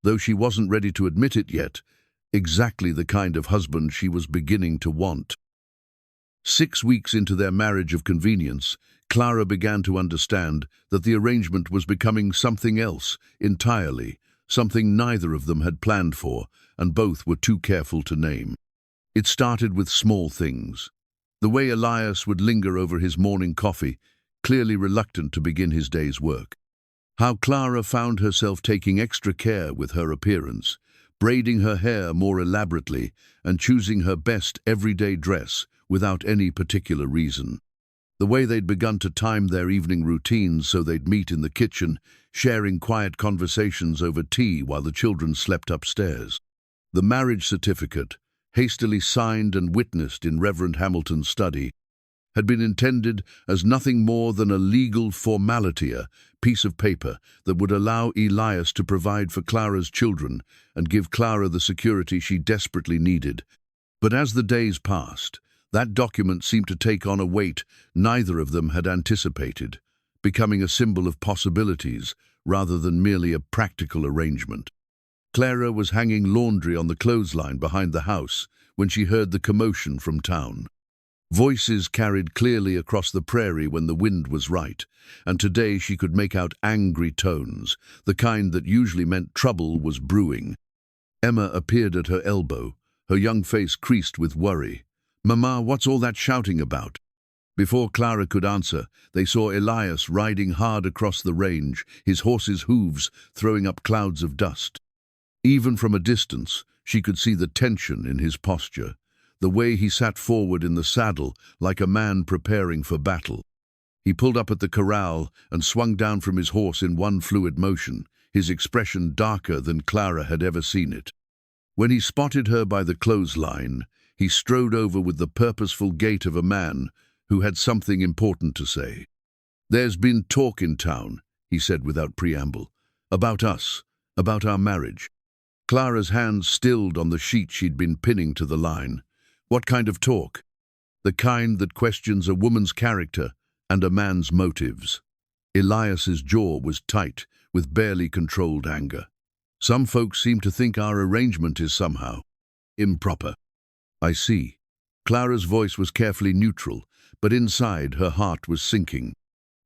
though she wasn't ready to admit it yet, exactly the kind of husband she was beginning to want. 6 weeks into their marriage of convenience, Clara began to understand that the arrangement was becoming something else entirely, something neither of them had planned for, and both were too careful to name. It started with small things. The way Elias would linger over his morning coffee, clearly reluctant to begin his day's work. How Clara found herself taking extra care with her appearance, braiding her hair more elaborately and choosing her best everyday dress without any particular reason. The way they'd begun to time their evening routines so they'd meet in the kitchen, sharing quiet conversations over tea while the children slept upstairs. The marriage certificate, hastily signed and witnessed in Reverend Hamilton's study, had been intended as nothing more than a legal formality, a piece of paper that would allow Elias to provide for Clara's children and give Clara the security she desperately needed. But as the days passed, that document seemed to take on a weight neither of them had anticipated, becoming a symbol of possibilities rather than merely a practical arrangement. Clara was hanging laundry on the clothesline behind the house when she heard the commotion from town. Voices carried clearly across the prairie when the wind was right, and today she could make out angry tones, the kind that usually meant trouble was brewing. Emma appeared at her elbow, her young face creased with worry. "Mama, what's all that shouting about?" Before Clara could answer, they saw Elias riding hard across the range, his horse's hooves throwing up clouds of dust. Even from a distance, she could see the tension in his posture, the way he sat forward in the saddle like a man preparing for battle. He pulled up at the corral and swung down from his horse in one fluid motion, his expression darker than Clara had ever seen it. When he spotted her by the clothesline, he strode over with the purposeful gait of a man who had something important to say. "There's been talk in town," he said without preamble, "about us, about our marriage." Clara's hands stilled on the sheet she'd been pinning to the line. What kind of talk? The kind that questions a woman's character and a man's motives. Elias's jaw was tight, with barely controlled anger. "Some folks seem to think our arrangement is somehow improper." "I see." Clara's voice was carefully neutral, but inside her heart was sinking.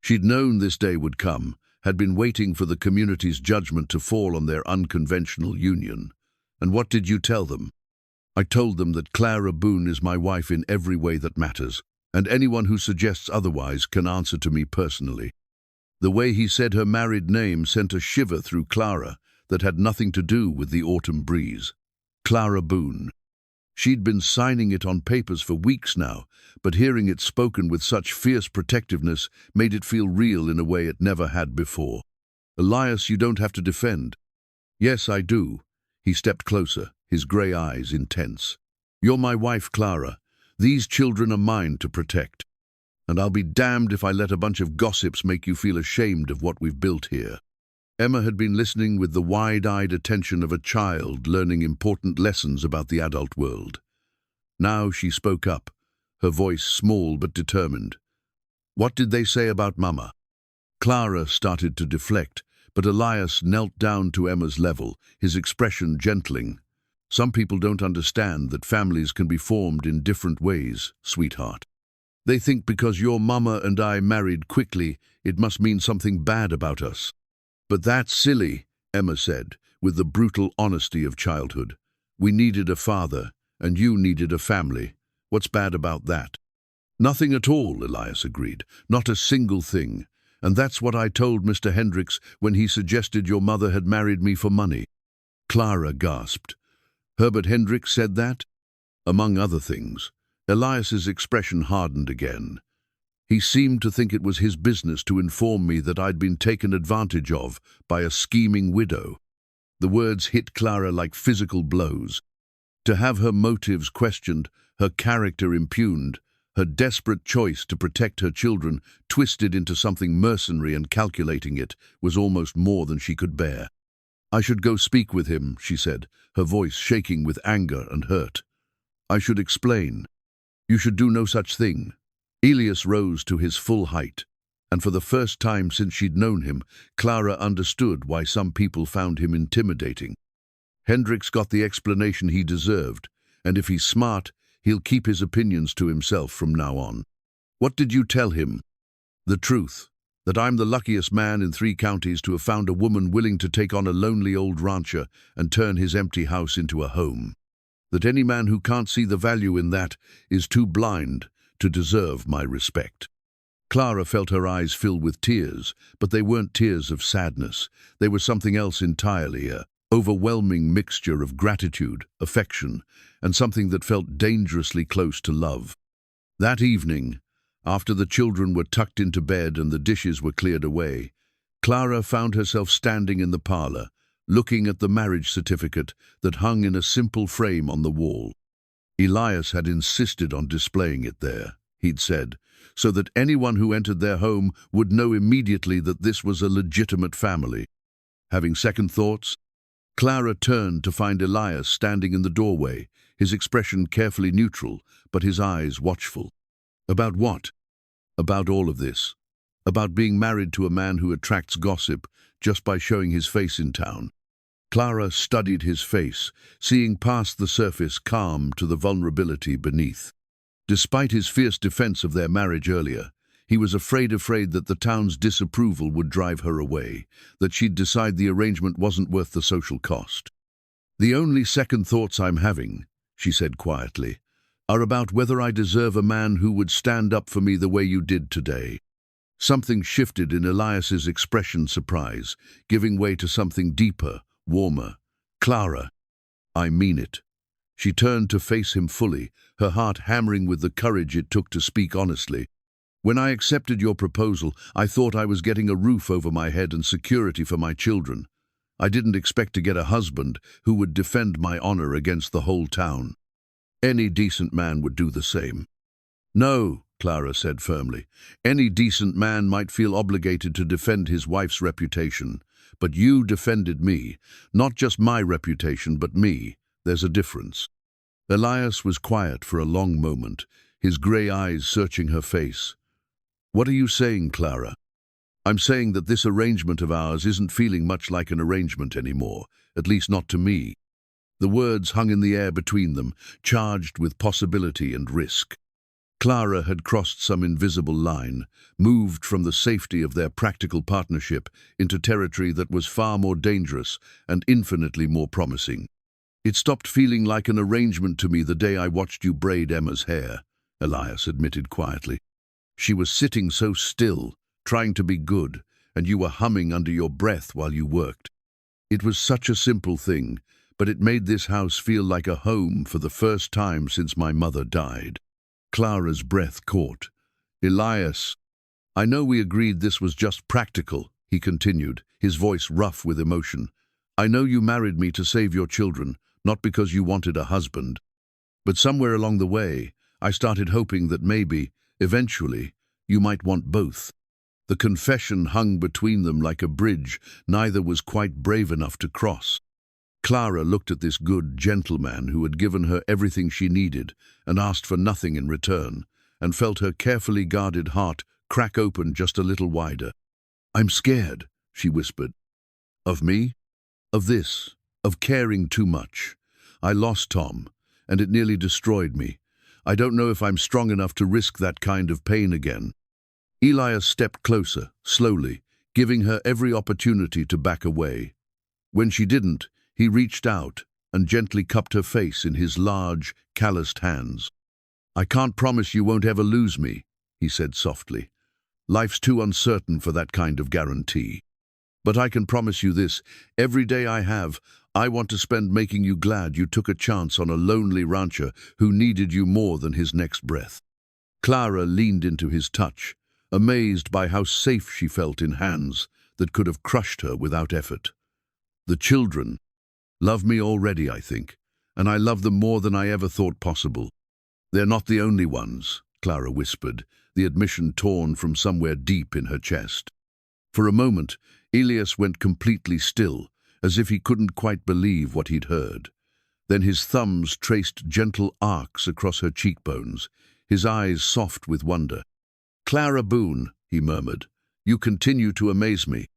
She'd known this day would come, had been waiting for the community's judgment to fall on their unconventional union. "And what did you tell them?" "I told them that Clara Boone is my wife in every way that matters, and anyone who suggests otherwise can answer to me personally." The way he said her married name sent a shiver through Clara that had nothing to do with the autumn breeze. Clara Boone. She'd been signing it on papers for weeks now, but hearing it spoken with such fierce protectiveness made it feel real in a way it never had before. "Elias, you don't have to defend." "Yes, I do." He stepped closer, his grey eyes intense. "You're my wife, Clara. These children are mine to protect. And I'll be damned if I let a bunch of gossips make you feel ashamed of what we've built here." Emma had been listening with the wide-eyed attention of a child learning important lessons about the adult world. Now she spoke up, her voice small but determined. "What did they say about Mama?" Clara started to deflect, But Elias knelt down to Emma's level, his expression gentling. "Some people don't understand that families can be formed in different ways, sweetheart. They think because your mama and I married quickly, it must mean something bad about us." "But that's silly," Emma said, with the brutal honesty of childhood. "We needed a father, and you needed a family. What's bad about that?" "Nothing at all," Elias agreed. "Not a single thing. And that's what I told Mr. Hendricks when he suggested your mother had married me for money." Clara gasped. "Herbert Hendricks said that?" "Among other things." Elias's expression hardened again. "He seemed to think it was his business to inform me that I'd been taken advantage of by a scheming widow." The words hit Clara like physical blows. To have her motives questioned, her character impugned, her desperate choice to protect her children twisted into something mercenary and calculating it was almost more than she could bear. "I should go speak with him," she said, her voice shaking with anger and hurt. "I should explain. You should do no such thing." Elias rose to his full height, and for the first time since she'd known him, Clara understood why some people found him intimidating. Hendricks got the explanation he deserved, and if he's smart, he'll keep his opinions to himself from now on. "What did you tell him?" "The truth. That I'm the luckiest man in 3 counties to have found a woman willing to take on a lonely old rancher and turn his empty house into a home. That any man who can't see the value in that is too blind to deserve my respect." Clara felt her eyes fill with tears, but they weren't tears of sadness. They were something else entirely, a overwhelming mixture of gratitude, affection, and something that felt dangerously close to love. That evening, after the children were tucked into bed and the dishes were cleared away, Clara found herself standing in the parlor, looking at the marriage certificate that hung in a simple frame on the wall. Elias had insisted on displaying it there, he'd said, so that anyone who entered their home would know immediately that this was a legitimate family. Having second thoughts, Clara turned to find Elias standing in the doorway, his expression carefully neutral, but his eyes watchful. "About what?" "About all of this. About being married to a man who attracts gossip just by showing his face in town." Clara studied his face, seeing past the surface calm to the vulnerability beneath. Despite his fierce defense of their marriage earlier, he was afraid that the town's disapproval would drive her away, that she'd decide the arrangement wasn't worth the social cost. "The only second thoughts I'm having," she said quietly, "are about whether I deserve a man who would stand up for me the way you did today." Something shifted in Elias's expression, surprise, giving way to something deeper, warmer. "Clara, I mean it." She turned to face him fully, her heart hammering with the courage it took to speak honestly. "When I accepted your proposal, I thought I was getting a roof over my head and security for my children. I didn't expect to get a husband who would defend my honor against the whole town. Any decent man would do the same." "No," Clara said firmly. "Any decent man might feel obligated to defend his wife's reputation. But you defended me. Not just my reputation, but me. There's a difference." Elias was quiet for a long moment, his grey eyes searching her face. "What are you saying, Clara?" "I'm saying that this arrangement of ours isn't feeling much like an arrangement anymore, at least not to me." The words hung in the air between them, charged with possibility and risk. Clara had crossed some invisible line, moved from the safety of their practical partnership into territory that was far more dangerous and infinitely more promising. "It stopped feeling like an arrangement to me the day I watched you braid Emma's hair," Elias admitted quietly. "She was sitting so still, trying to be good, and you were humming under your breath while you worked. It was such a simple thing, but it made this house feel like a home for the first time since my mother died." Clara's breath caught. "Elias, I know we agreed this was just practical," he continued, his voice rough with emotion. "I know you married me to save your children, not because you wanted a husband. But somewhere along the way, I started hoping that maybe, eventually, you might want both." The confession hung between them like a bridge neither was quite brave enough to cross. Clara looked at this good gentleman who had given her everything she needed and asked for nothing in return, and felt her carefully guarded heart crack open just a little wider. "I'm scared," she whispered. Of me? Of this? Of caring too much? I lost Tom, and it nearly destroyed me. I don't know if I'm strong enough to risk that kind of pain again. Elias stepped closer, slowly, giving her every opportunity to back away. When she didn't, he reached out and gently cupped her face in his large, calloused hands. "I can't promise you won't ever lose me," he said softly. "Life's too uncertain for that kind of guarantee. But I can promise you this, every day I want to spend making you glad you took a chance on a lonely rancher who needed you more than his next breath." Clara leaned into his touch, amazed by how safe she felt in hands that could have crushed her without effort. "The children love me already, I think, and I love them more than I ever thought possible." "They're not the only ones," Clara whispered, the admission torn from somewhere deep in her chest. For a moment, Elias went completely still, as if he couldn't quite believe what he'd heard. Then his thumbs traced gentle arcs across her cheekbones, his eyes soft with wonder. "Clara Boone," he murmured, "you continue to amaze me."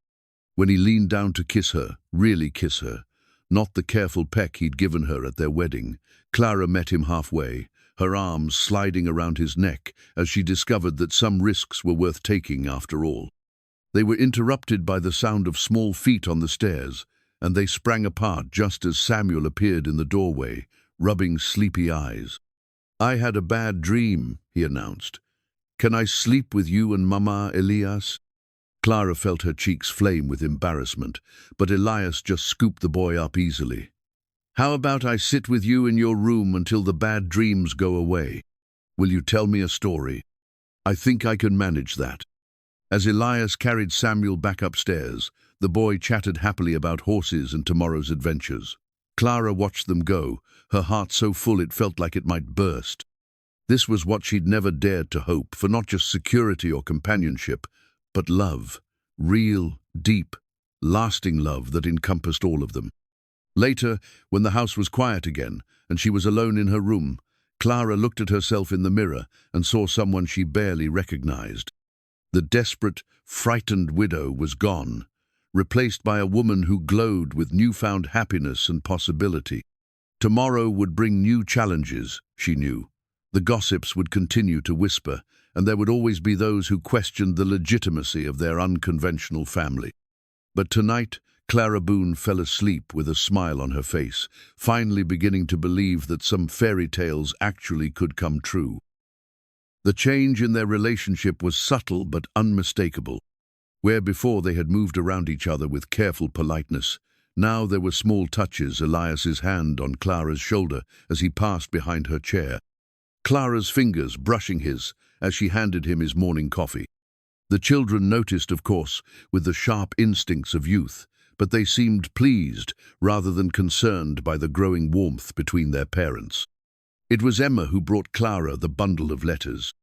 When he leaned down to kiss her, really kiss her, not the careful peck he'd given her at their wedding, Clara met him halfway, her arms sliding around his neck as she discovered that some risks were worth taking after all. They were interrupted by the sound of small feet on the stairs, and they sprang apart just as Samuel appeared in the doorway, rubbing sleepy eyes. "I had a bad dream," he announced. "Can I sleep with you and Mama, Elias?" Clara felt her cheeks flame with embarrassment, but Elias just scooped the boy up easily. "How about I sit with you in your room until the bad dreams go away? Will you tell me a story? I think I can manage that." As Elias carried Samuel back upstairs, the boy chatted happily about horses and tomorrow's adventures. Clara watched them go, her heart so full it felt like it might burst. This was what she'd never dared to hope for, not just security or companionship, but love, real, deep, lasting love that encompassed all of them. Later, when the house was quiet again, and she was alone in her room, Clara looked at herself in the mirror and saw someone she barely recognized. The desperate, frightened widow was gone, replaced by a woman who glowed with newfound happiness and possibility. Tomorrow would bring new challenges, she knew. The gossips would continue to whisper, and there would always be those who questioned the legitimacy of their unconventional family. But tonight, Clara Boone fell asleep with a smile on her face, finally beginning to believe that some fairy tales actually could come true. The change in their relationship was subtle but unmistakable. Where before they had moved around each other with careful politeness, now there were small touches, Elias's hand on Clara's shoulder as he passed behind her chair, Clara's fingers brushing his as she handed him his morning coffee. The children noticed, of course, with the sharp instincts of youth, but they seemed pleased rather than concerned by the growing warmth between their parents. It was Emma who brought Clara the bundle of letters.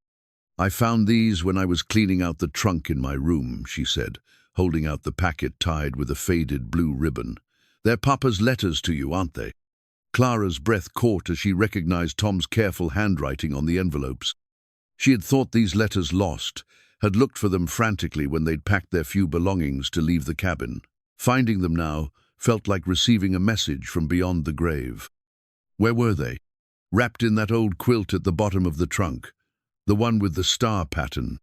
"I found these when I was cleaning out the trunk in my room," she said, holding out the packet tied with a faded blue ribbon. "They're Papa's letters to you, aren't they?" Clara's breath caught as she recognized Tom's careful handwriting on the envelopes. She had thought these letters lost, had looked for them frantically when they'd packed their few belongings to leave the cabin. Finding them now felt like receiving a message from beyond the grave. Where were they? Wrapped in that old quilt at the bottom of the trunk, the one with the star pattern.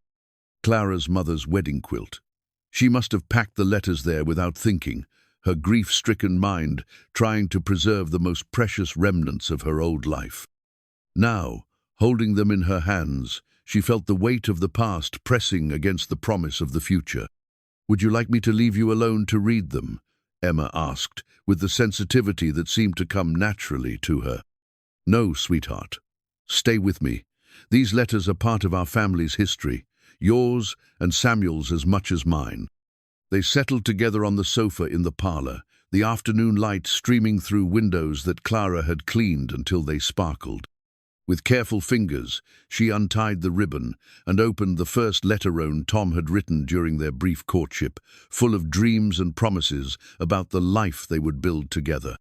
Clara's mother's wedding quilt. She must have packed the letters there without thinking, her grief-stricken mind trying to preserve the most precious remnants of her old life. Now, holding them in her hands, she felt the weight of the past pressing against the promise of the future. "Would you like me to leave you alone to read them?" Emma asked, with the sensitivity that seemed to come naturally to her. "No, sweetheart. Stay with me. These letters are part of our family's history, yours and Samuel's as much as mine." They settled together on the sofa in the parlor, the afternoon light streaming through windows that Clara had cleaned until they sparkled. With careful fingers, she untied the ribbon and opened the first letterone Tom had written during their brief courtship, full of dreams and promises about the life they would build together.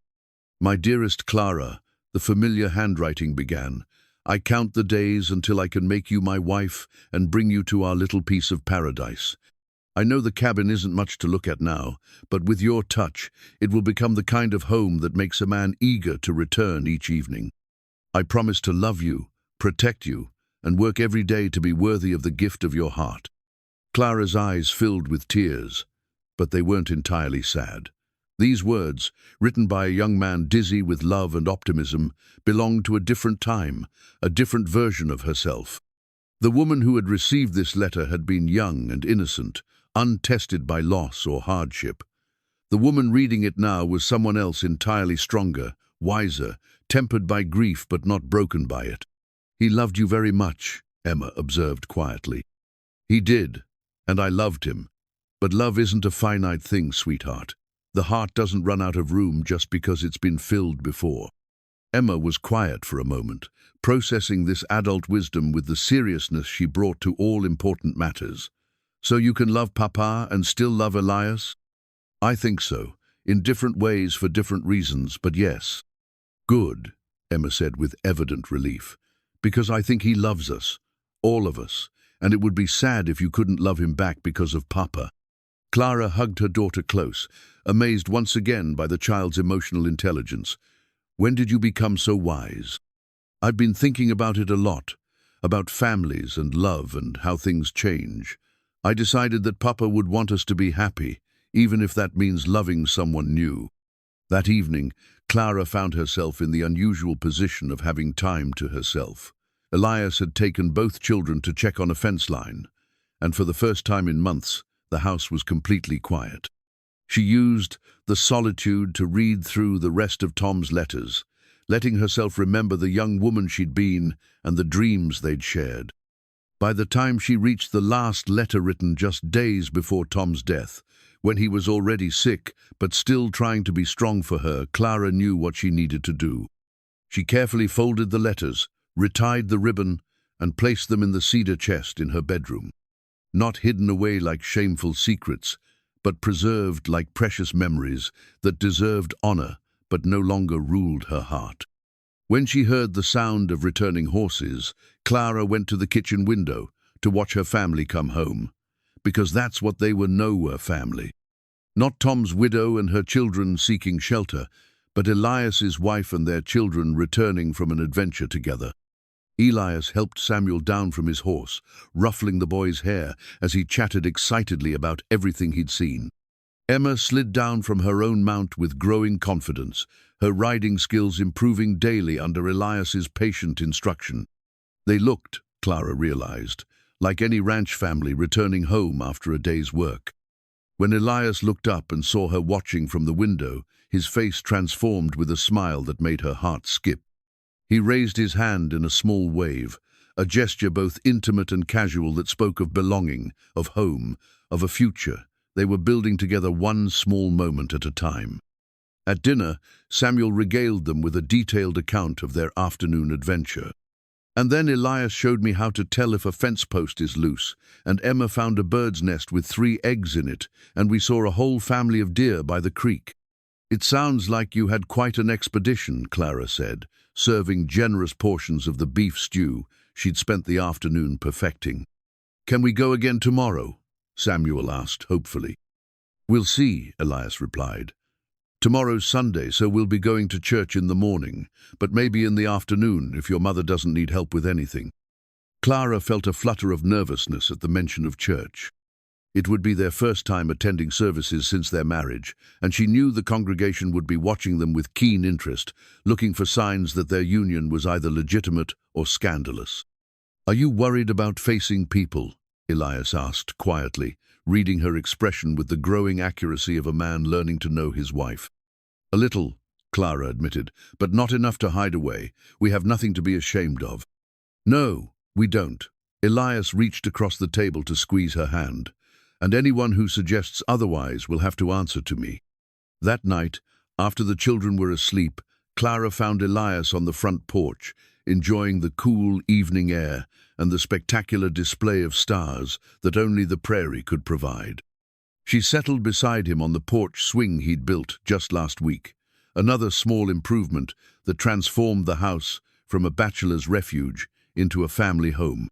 "My dearest Clara," the familiar handwriting began, "I count the days until I can make you my wife and bring you to our little piece of paradise. I know the cabin isn't much to look at now, but with your touch, it will become the kind of home that makes a man eager to return each evening. I promise to love you, protect you, and work every day to be worthy of the gift of your heart." Clara's eyes filled with tears, but they weren't entirely sad. These words, written by a young man dizzy with love and optimism, belonged to a different time, a different version of herself. The woman who had received this letter had been young and innocent, untested by loss or hardship. The woman reading it now was someone else entirely stronger, wiser, tempered by grief but not broken by it. "He loved you very much," Emma observed quietly. "He did, and I loved him. But love isn't a finite thing, sweetheart. The heart doesn't run out of room just because it's been filled before." Emma was quiet for a moment, processing this adult wisdom with the seriousness she brought to all important matters. "So you can love Papa and still love Elias?" "I think so, in different ways for different reasons, but yes." "Good," Emma said with evident relief, "because I think he loves us, all of us, and it would be sad if you couldn't love him back because of Papa." Clara hugged her daughter close, amazed once again by the child's emotional intelligence. "When did you become so wise?" "I've been thinking about it a lot, about families and love and how things change. I decided that Papa would want us to be happy, even if that means loving someone new." That evening, Clara found herself in the unusual position of having time to herself. Elias had taken both children to check on a fence line, and for the first time in months, the house was completely quiet. She used the solitude to read through the rest of Tom's letters, letting herself remember the young woman she'd been and the dreams they'd shared. By the time she reached the last letter written just days before Tom's death, when he was already sick but still trying to be strong for her, Clara knew what she needed to do. She carefully folded the letters, retied the ribbon, and placed them in the cedar chest in her bedroom. Not hidden away like shameful secrets, but preserved like precious memories that deserved honor but no longer ruled her heart. When she heard the sound of returning horses, Clara went to the kitchen window to watch her family come home, because that's what they were family. Not Tom's widow and her children seeking shelter, but Elias's wife and their children returning from an adventure together. Elias helped Samuel down from his horse, ruffling the boy's hair as he chatted excitedly about everything he'd seen. Emma slid down from her own mount with growing confidence, her riding skills improving daily under Elias's patient instruction. They looked, Clara realized, like any ranch family returning home after a day's work. When Elias looked up and saw her watching from the window, his face transformed with a smile that made her heart skip. He raised his hand in a small wave, a gesture both intimate and casual that spoke of belonging, of home, of a future. They were building together one small moment at a time. At dinner, Samuel regaled them with a detailed account of their afternoon adventure. "And then Elias showed me how to tell if a fence post is loose, and Emma found a bird's nest with 3 eggs in it, and we saw a whole family of deer by the creek." "It sounds like you had quite an expedition," Clara said, serving generous portions of the beef stew she'd spent the afternoon perfecting. "Can we go again tomorrow?" Samuel asked hopefully. "We'll see," Elias replied. "Tomorrow's Sunday, so we'll be going to church in the morning, but maybe in the afternoon if your mother doesn't need help with anything." Clara felt a flutter of nervousness at the mention of church. It would be their first time attending services since their marriage, and she knew the congregation would be watching them with keen interest, looking for signs that their union was either legitimate or scandalous. "Are you worried about facing people?" Elias asked quietly, reading her expression with the growing accuracy of a man learning to know his wife. "A little," Clara admitted, "but not enough to hide away. We have nothing to be ashamed of." "No, we don't." Elias reached across the table to squeeze her hand. "And anyone who suggests otherwise will have to answer to me." That night, after the children were asleep, Clara found Elias on the front porch, enjoying the cool evening air and the spectacular display of stars that only the prairie could provide. She settled beside him on the porch swing he'd built just last week, another small improvement that transformed the house from a bachelor's refuge into a family home.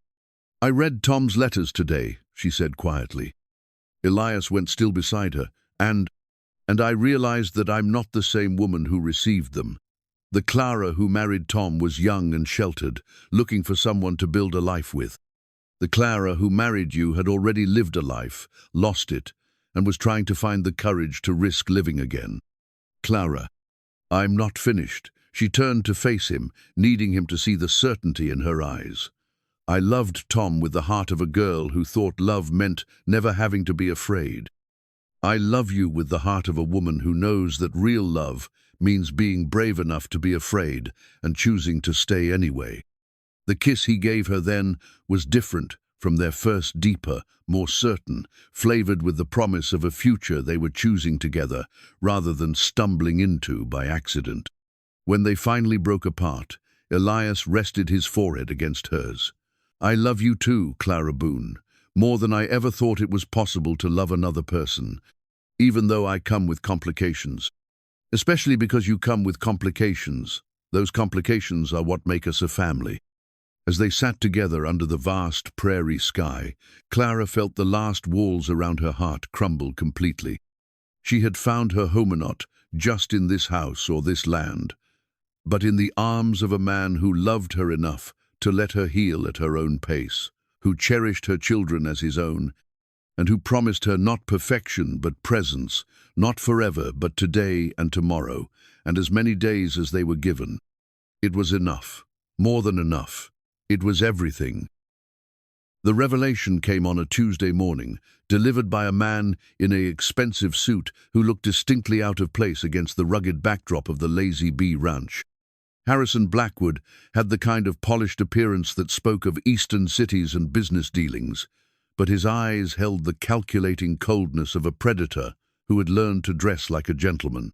"I read Tom's letters today," she said quietly. Elias went still beside her, and I realized that I'm not the same woman who received them. The Clara who married Tom was young and sheltered, looking for someone to build a life with. The Clara who married you had already lived a life, lost it, and was trying to find the courage to risk living again. Clara. I'm not finished. She turned to face him, needing him to see the certainty in her eyes. I loved Tom with the heart of a girl who thought love meant never having to be afraid. I love you with the heart of a woman who knows that real love means being brave enough to be afraid and choosing to stay anyway. The kiss he gave her then was different from their first, deeper, more certain, flavored with the promise of a future they were choosing together rather than stumbling into by accident. When they finally broke apart, Elias rested his forehead against hers. I love you too, Clara Boone, more than I ever thought it was possible to love another person, even though I come with complications. Especially because you come with complications. Those complications are what make us a family. As they sat together under the vast prairie sky, Clara felt the last walls around her heart crumble completely. She had found her home not just in this house or this land, but in the arms of a man who loved her enough to let her heal at her own pace, who cherished her children as his own, and who promised her not perfection but presence, not forever but today and tomorrow, and as many days as they were given. It was enough, more than enough. It was everything. The revelation came on a Tuesday morning, delivered by a man in an expensive suit who looked distinctly out of place against the rugged backdrop of the Lazy Bee Ranch. Harrison Blackwood had the kind of polished appearance that spoke of eastern cities and business dealings, but his eyes held the calculating coldness of a predator who had learned to dress like a gentleman.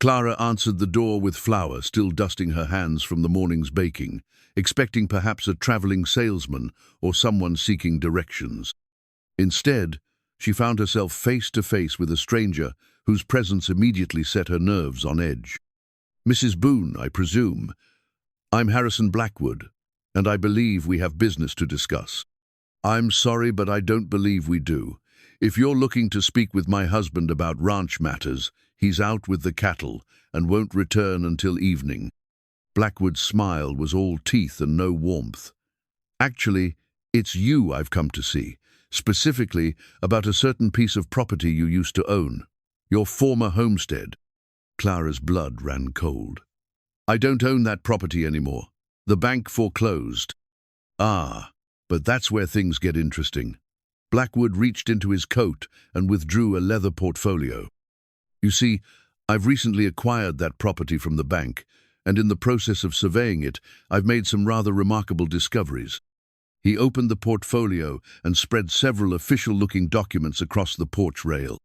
Clara answered the door with flour, still dusting her hands from the morning's baking, expecting perhaps a traveling salesman or someone seeking directions. Instead, she found herself face to face with a stranger whose presence immediately set her nerves on edge. Mrs. Boone, I presume. I'm Harrison Blackwood, and I believe we have business to discuss. I'm sorry, but I don't believe we do. If you're looking to speak with my husband about ranch matters, he's out with the cattle and won't return until evening. Blackwood's smile was all teeth and no warmth. Actually, it's you I've come to see, specifically about a certain piece of property you used to own, your former homestead. Clara's blood ran cold. I don't own that property anymore. The bank foreclosed. Ah, but that's where things get interesting. Blackwood reached into his coat and withdrew a leather portfolio. You see, I've recently acquired that property from the bank, and in the process of surveying it, I've made some rather remarkable discoveries. He opened the portfolio and spread several official-looking documents across the porch rail.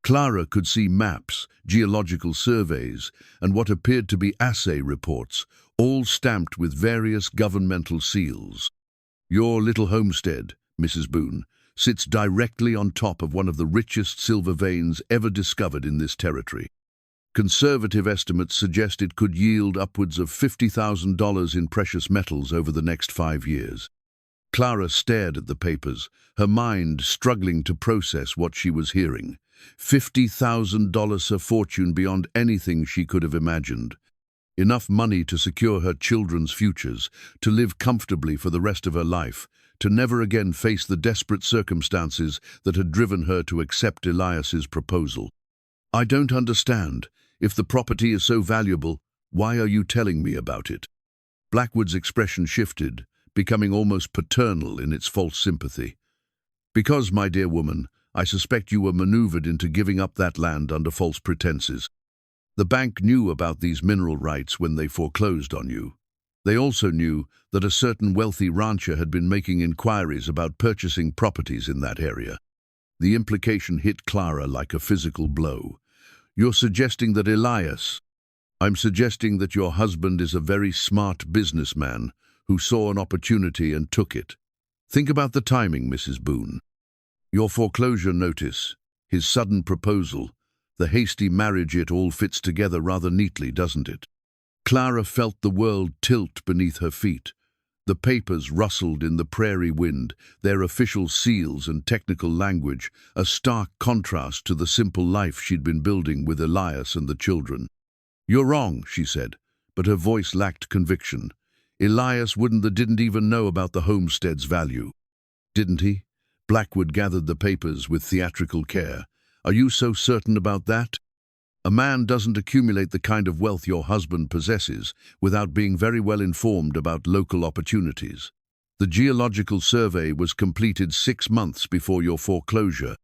Clara could see maps, geological surveys, and what appeared to be assay reports, all stamped with various governmental seals. Your little homestead, Mrs. Boone, sits directly on top of one of the richest silver veins ever discovered in this territory. Conservative estimates suggest it could yield upwards of $50,000 in precious metals over the next 5 years. Clara stared at the papers, her mind struggling to process what she was hearing. $50,000 a fortune beyond anything she could have imagined. Enough money to secure her children's futures, to live comfortably for the rest of her life, to never again face the desperate circumstances that had driven her to accept Elias's proposal. I don't understand. If the property is so valuable, why are you telling me about it? Blackwood's expression shifted, becoming almost paternal in its false sympathy. Because, my dear woman, I suspect you were maneuvered into giving up that land under false pretenses. The bank knew about these mineral rights when they foreclosed on you. They also knew that a certain wealthy rancher had been making inquiries about purchasing properties in that area. The implication hit Clara like a physical blow. You're suggesting that Elias... I'm suggesting that your husband is a very smart businessman who saw an opportunity and took it. Think about the timing, Mrs. Boone. Your foreclosure notice, his sudden proposal, the hasty marriage, it all fits together rather neatly, doesn't it? Clara felt the world tilt beneath her feet. The papers rustled in the prairie wind, their official seals and technical language, a stark contrast to the simple life she'd been building with Elias and the children. "You're wrong," she said, but her voice lacked conviction. "Elias didn't even know about the homestead's value." "Didn't he?" Blackwood gathered the papers with theatrical care. "Are you so certain about that?" "A man doesn't accumulate the kind of wealth your husband possesses without being very well informed about local opportunities. The geological survey was completed 6 months before your foreclosure.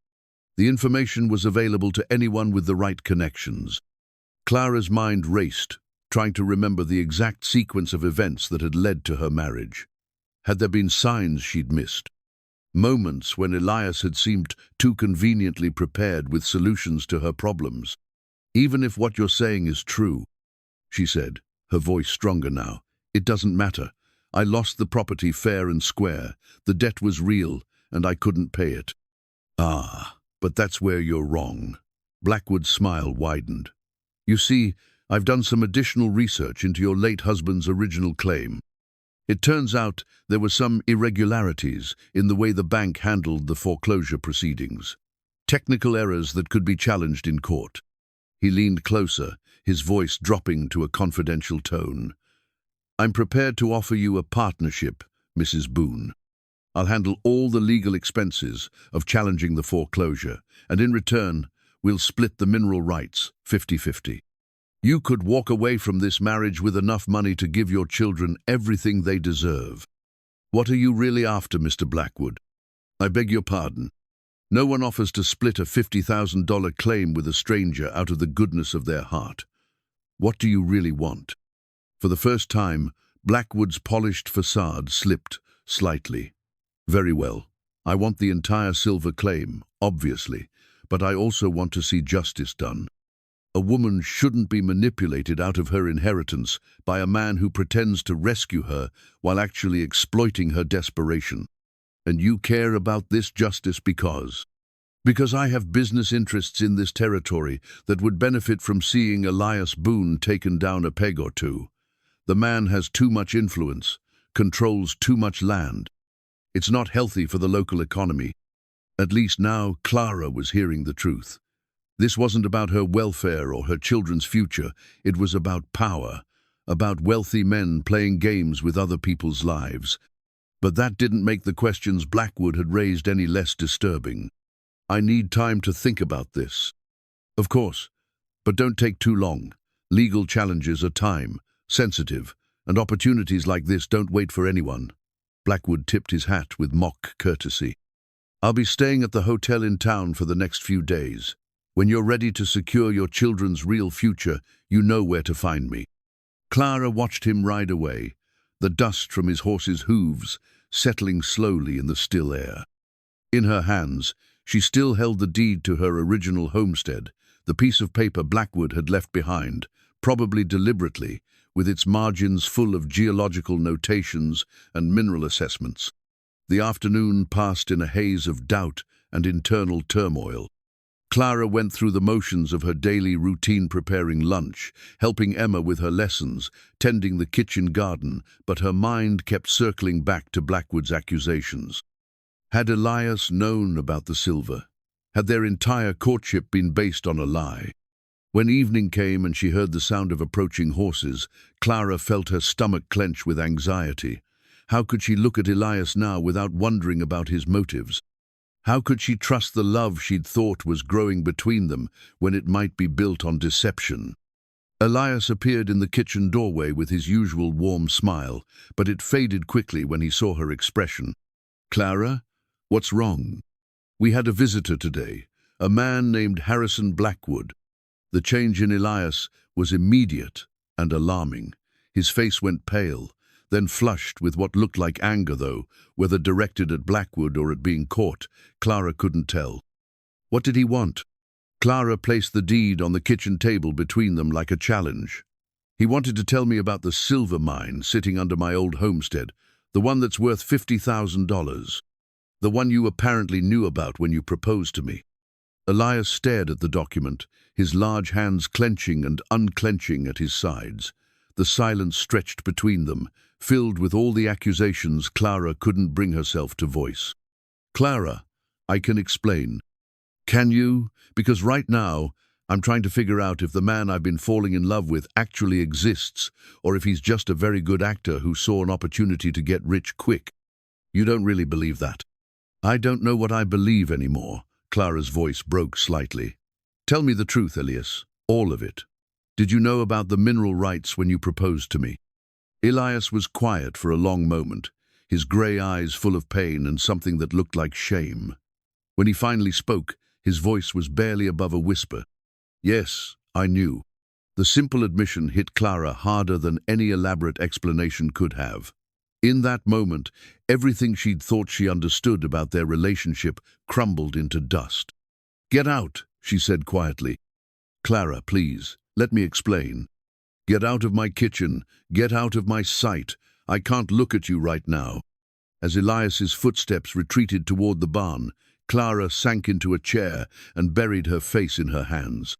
The information was available to anyone with the right connections." Clara's mind raced, trying to remember the exact sequence of events that had led to her marriage. Had there been signs she'd missed? Moments when Elias had seemed too conveniently prepared with solutions to her problems. "Even if what you're saying is true," she said, her voice stronger now, "it doesn't matter. I lost the property fair and square. The debt was real, and I couldn't pay it." "Ah, but that's where you're wrong." Blackwood's smile widened. "You see, I've done some additional research into your late husband's original claim. It turns out there were some irregularities in the way the bank handled the foreclosure proceedings. Technical errors that could be challenged in court." He leaned closer, his voice dropping to a confidential tone. "I'm prepared to offer you a partnership, Mrs. Boone. I'll handle all the legal expenses of challenging the foreclosure, and in return, we'll split the mineral rights 50-50. You could walk away from this marriage with enough money to give your children everything they deserve." "What are you really after, Mr. Blackwood?" "I beg your pardon. No one offers to split a $50,000 claim with a stranger out of the goodness of their heart. What do you really want?" For the first time, Blackwood's polished facade slipped slightly. "Very well. I want the entire silver claim, obviously, but I also want to see justice done. A woman shouldn't be manipulated out of her inheritance by a man who pretends to rescue her while actually exploiting her desperation. And you care about this justice because I have business interests in this territory that would benefit from seeing Elias Boone taken down a peg or two. The man has too much influence, controls too much land. It's not healthy for the local economy." At least now Clara was hearing the truth. This wasn't about her welfare or her children's future. It was about power, about wealthy men playing games with other people's lives. But that didn't make the questions Blackwood had raised any less disturbing. "I need time to think about this." "Of course, but don't take too long. Legal challenges are time, sensitive, and opportunities like this don't wait for anyone." Blackwood tipped his hat with mock courtesy. "I'll be staying at the hotel in town for the next few days. When you're ready to secure your children's real future, you know where to find me." Clara watched him ride away, the dust from his horse's hooves settling slowly in the still air. In her hands, she still held the deed to her original homestead, the piece of paper Blackwood had left behind, probably deliberately, with its margins full of geological notations and mineral assessments. The afternoon passed in a haze of doubt and internal turmoil. Clara went through the motions of her daily routine, preparing lunch, helping Emma with her lessons, tending the kitchen garden, but her mind kept circling back to Blackwood's accusations. Had Elias known about the silver? Had their entire courtship been based on a lie? When evening came and she heard the sound of approaching horses, Clara felt her stomach clench with anxiety. How could she look at Elias now without wondering about his motives? How could she trust the love she'd thought was growing between them when it might be built on deception? Elias appeared in the kitchen doorway with his usual warm smile, but it faded quickly when he saw her expression. "Clara, what's wrong?" "We had a visitor today, a man named Harrison Blackwood." The change in Elias was immediate and alarming. His face went pale, then flushed with what looked like anger, though, whether directed at Blackwood or at being caught, Clara couldn't tell. "What did he want?" Clara placed the deed on the kitchen table between them like a challenge. "He wanted to tell me about the silver mine sitting under my old homestead, the one that's worth $50,000. The one you apparently knew about when you proposed to me." Elias stared at the document, his large hands clenching and unclenching at his sides. The silence stretched between them, filled with all the accusations Clara couldn't bring herself to voice. "Clara, I can explain." "Can you? Because right now, I'm trying to figure out if the man I've been falling in love with actually exists, or if he's just a very good actor who saw an opportunity to get rich quick." "You don't really believe that?" "I don't know what I believe anymore." Clara's voice broke slightly. "Tell me the truth, Elias. All of it. Did you know about the mineral rights when you proposed to me?" Elias was quiet for a long moment, his grey eyes full of pain and something that looked like shame. When he finally spoke, his voice was barely above a whisper. "Yes, I knew." The simple admission hit Clara harder than any elaborate explanation could have. In that moment, everything she'd thought she understood about their relationship crumbled into dust. "Get out," she said quietly. "Clara, please, let me explain. Get out of my kitchen, get out of my sight. I can't look at you right now." As Elias's footsteps retreated toward the barn, Clara sank into a chair and buried her face in her hands.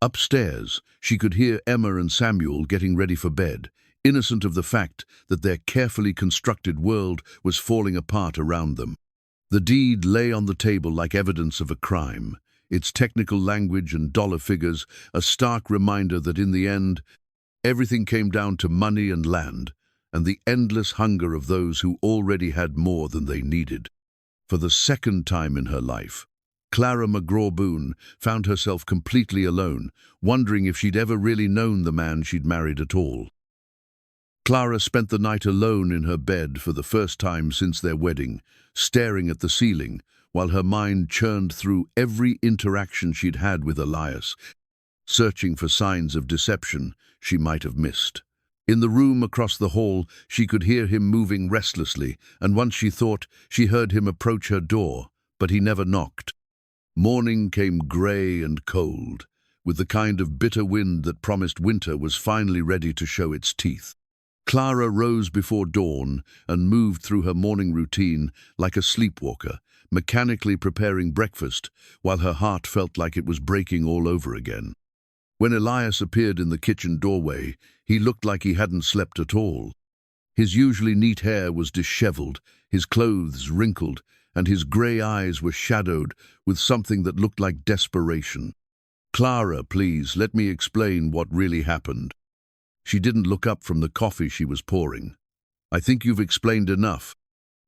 Upstairs, she could hear Emma and Samuel getting ready for bed, innocent of the fact that their carefully constructed world was falling apart around them. The deed lay on the table like evidence of a crime, its technical language and dollar figures a stark reminder that in the end, everything came down to money and land, and the endless hunger of those who already had more than they needed. For the second time in her life, Clara McGraw Boone found herself completely alone, wondering if she'd ever really known the man she'd married at all. Clara spent the night alone in her bed for the first time since their wedding, staring at the ceiling, while her mind churned through every interaction she'd had with Elias, searching for signs of deception she might have missed. In the room across the hall, she could hear him moving restlessly, and once she thought she heard him approach her door, but he never knocked. Morning came grey and cold, with the kind of bitter wind that promised winter was finally ready to show its teeth. Clara rose before dawn and moved through her morning routine like a sleepwalker, mechanically preparing breakfast while her heart felt like it was breaking all over again. When Elias appeared in the kitchen doorway, he looked like he hadn't slept at all. His usually neat hair was disheveled, his clothes wrinkled, and his grey eyes were shadowed with something that looked like desperation. "Clara, please, let me explain what really happened." She didn't look up from the coffee she was pouring. "I think you've explained enough."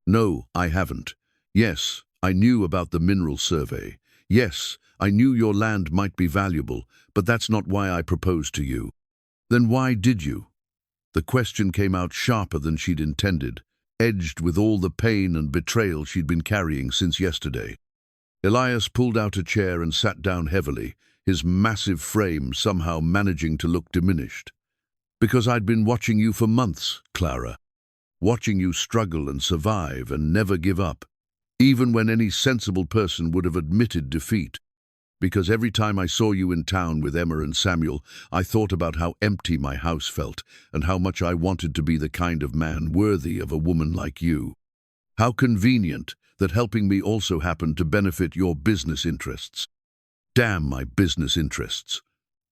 "No, I haven't. Yes, I knew about the mineral survey. Yes, I knew your land might be valuable, but that's not why I proposed to you." "Then why did you?" The question came out sharper than she'd intended, edged with all the pain and betrayal she'd been carrying since yesterday. Elias pulled out a chair and sat down heavily, his massive frame somehow managing to look diminished. "Because I'd been watching you for months, Clara. Watching you struggle and survive and never give up, even when any sensible person would have admitted defeat. Because every time I saw you in town with Emma and Samuel, I thought about how empty my house felt and how much I wanted to be the kind of man worthy of a woman like you. How convenient that helping me also happened to benefit your business interests." "Damn my business interests."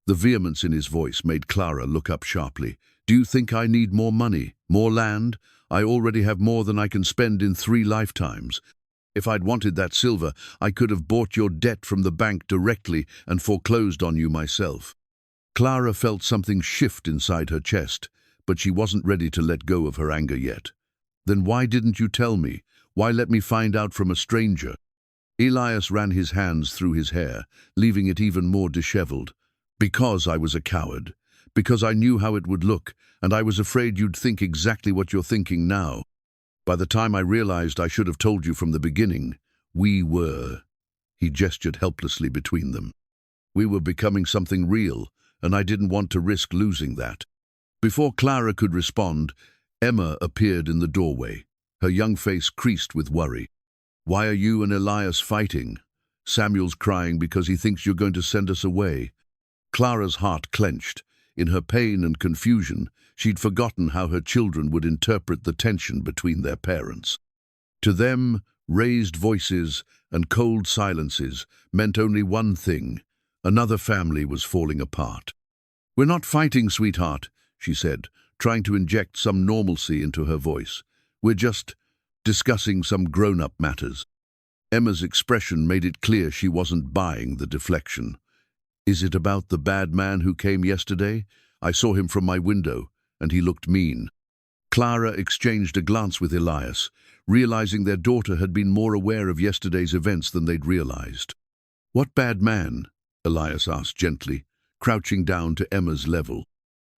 The vehemence in his voice made Clara look up sharply. "Do you think I need more money, more land? I already have more than I can spend in 3 lifetimes. If I'd wanted that silver, I could have bought your debt from the bank directly and foreclosed on you myself." Clara felt something shift inside her chest, but she wasn't ready to let go of her anger yet. "Then why didn't you tell me? Why let me find out from a stranger?" Elias ran his hands through his hair, leaving it even more disheveled. "Because I was a coward. Because I knew how it would look, and I was afraid you'd think exactly what you're thinking now. By the time I realized I should have told you from the beginning, we were—" He gestured helplessly between them. "We were becoming something real, and I didn't want to risk losing that." Before Clara could respond, Emma appeared in the doorway, her young face creased with worry. "Why are you and Elias fighting? Samuel's crying because he thinks you're going to send us away." Clara's heart clenched. In her pain and confusion, she'd forgotten how her children would interpret the tension between their parents. To them, raised voices and cold silences meant only one thing: another family was falling apart. "We're not fighting, sweetheart," she said, trying to inject some normalcy into her voice. "We're just discussing some grown-up matters." Emma's expression made it clear she wasn't buying the deflection. "Is it about the bad man who came yesterday? I saw him from my window, and he looked mean." Clara exchanged a glance with Elias, realizing their daughter had been more aware of yesterday's events than they'd realized. "What bad man?" Elias asked gently, crouching down to Emma's level.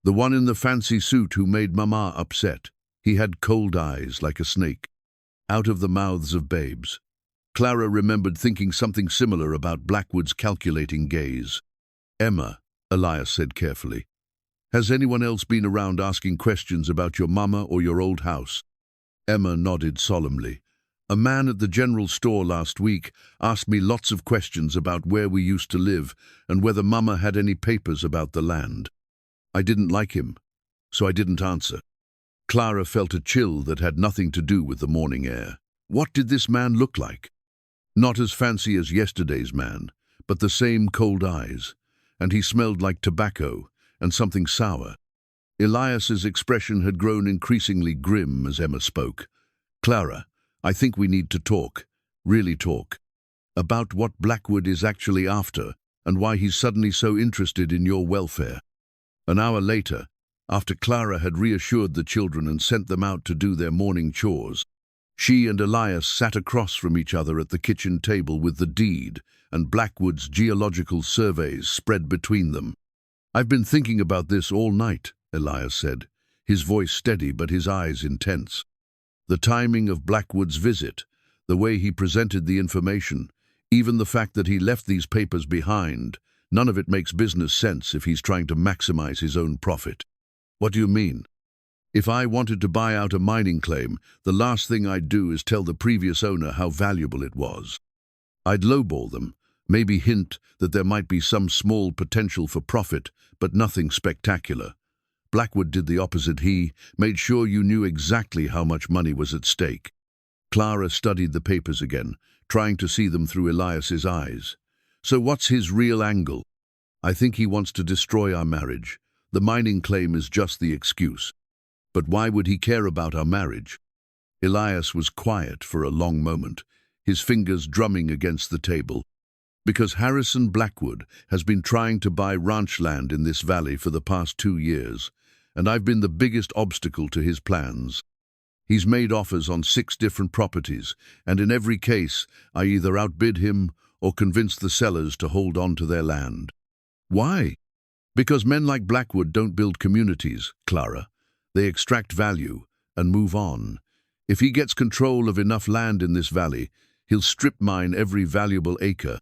"The one in the fancy suit who made Mama upset. He had cold eyes like a snake. Out of the mouths of babes." Clara remembered thinking something similar about Blackwood's calculating gaze. "Emma," Elias said carefully, "has anyone else been around asking questions about your mama or your old house?" Emma nodded solemnly. "A man at the general store last week asked me lots of questions about where we used to live and whether Mama had any papers about the land. I didn't like him, so I didn't answer." Clara felt a chill that had nothing to do with the morning air. What did this man look like? Not as fancy as yesterday's man, but the same cold eyes, and he smelled like tobacco and something sour. Elias's expression had grown increasingly grim as Emma spoke. "Clara, I think we need to talk, really talk, about what Blackwood is actually after and why he's suddenly so interested in your welfare." An hour later, after Clara had reassured the children and sent them out to do their morning chores, she and Elias sat across from each other at the kitchen table with the deed and Blackwood's geological surveys spread between them. "I've been thinking about this all night," Elias said, his voice steady but his eyes intense. "The timing of Blackwood's visit, the way he presented the information, even the fact that he left these papers behind, none of it makes business sense if he's trying to maximize his own profit." "What do you mean?" "If I wanted to buy out a mining claim, the last thing I'd do is tell the previous owner how valuable it was. I'd lowball them, maybe hint that there might be some small potential for profit, but nothing spectacular. Blackwood did the opposite. He made sure you knew exactly how much money was at stake." Clara studied the papers again, trying to see them through Elias's eyes. "So what's his real angle?" "I think he wants to destroy our marriage. The mining claim is just the excuse." "But why would he care about our marriage?" Elias was quiet for a long moment, his fingers drumming against the table. "Because Harrison Blackwood has been trying to buy ranch land in this valley for the past 2 years, and I've been the biggest obstacle to his plans. He's made offers on 6 different properties, and in every case, I either outbid him or convinced the sellers to hold on to their land." "Why?" "Because men like Blackwood don't build communities, Clara. They extract value and move on. If he gets control of enough land in this valley, he'll strip mine every valuable acre,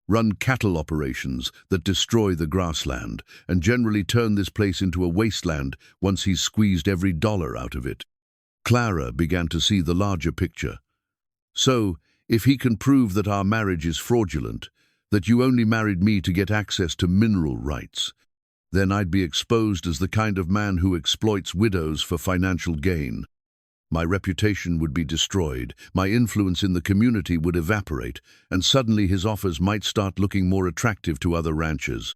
run cattle operations that destroy the grassland, and generally turn this place into a wasteland once he's squeezed every dollar out of it." Clara began to see the larger picture. "So, if he can prove that our marriage is fraudulent, that you only married me to get access to mineral rights, then I'd be exposed as the kind of man who exploits widows for financial gain. My reputation would be destroyed, my influence in the community would evaporate, and suddenly his offers might start looking more attractive to other ranchers.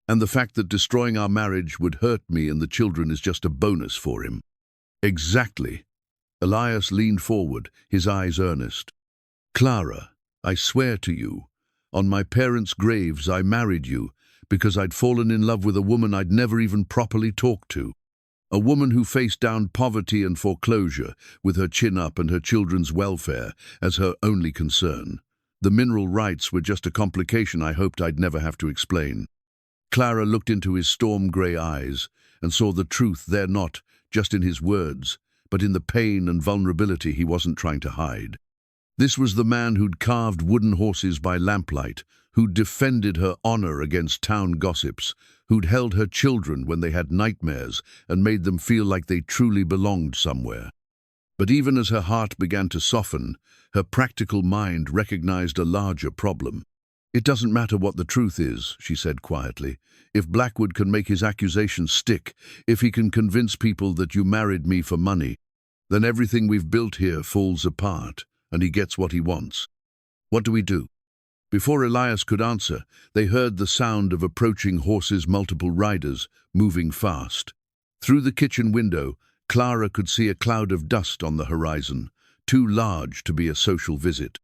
And the fact that destroying our marriage would hurt me and the children is just a bonus for him." "Exactly." Elias leaned forward, his eyes earnest. "Clara, I swear to you, on my parents' graves I married you because I'd fallen in love with a woman I'd never even properly talked to. A woman who faced down poverty and foreclosure with her chin up and her children's welfare as her only concern. The mineral rights were just a complication I hoped I'd never have to explain." Clara looked into his storm-grey eyes and saw the truth there, not just in his words, but in the pain and vulnerability he wasn't trying to hide. This was the man who'd carved wooden horses by lamplight, who'd defended her honor against town gossips, who'd held her children when they had nightmares and made them feel like they truly belonged somewhere. But even as her heart began to soften, her practical mind recognized a larger problem. "It doesn't matter what the truth is," she said quietly. "If Blackwood can make his accusations stick, if he can convince people that you married me for money, then everything we've built here falls apart, and he gets what he wants. What do we do?" Before Elias could answer, they heard the sound of approaching horses, multiple riders, moving fast. Through the kitchen window, Clara could see a cloud of dust on the horizon, too large to be a social visit.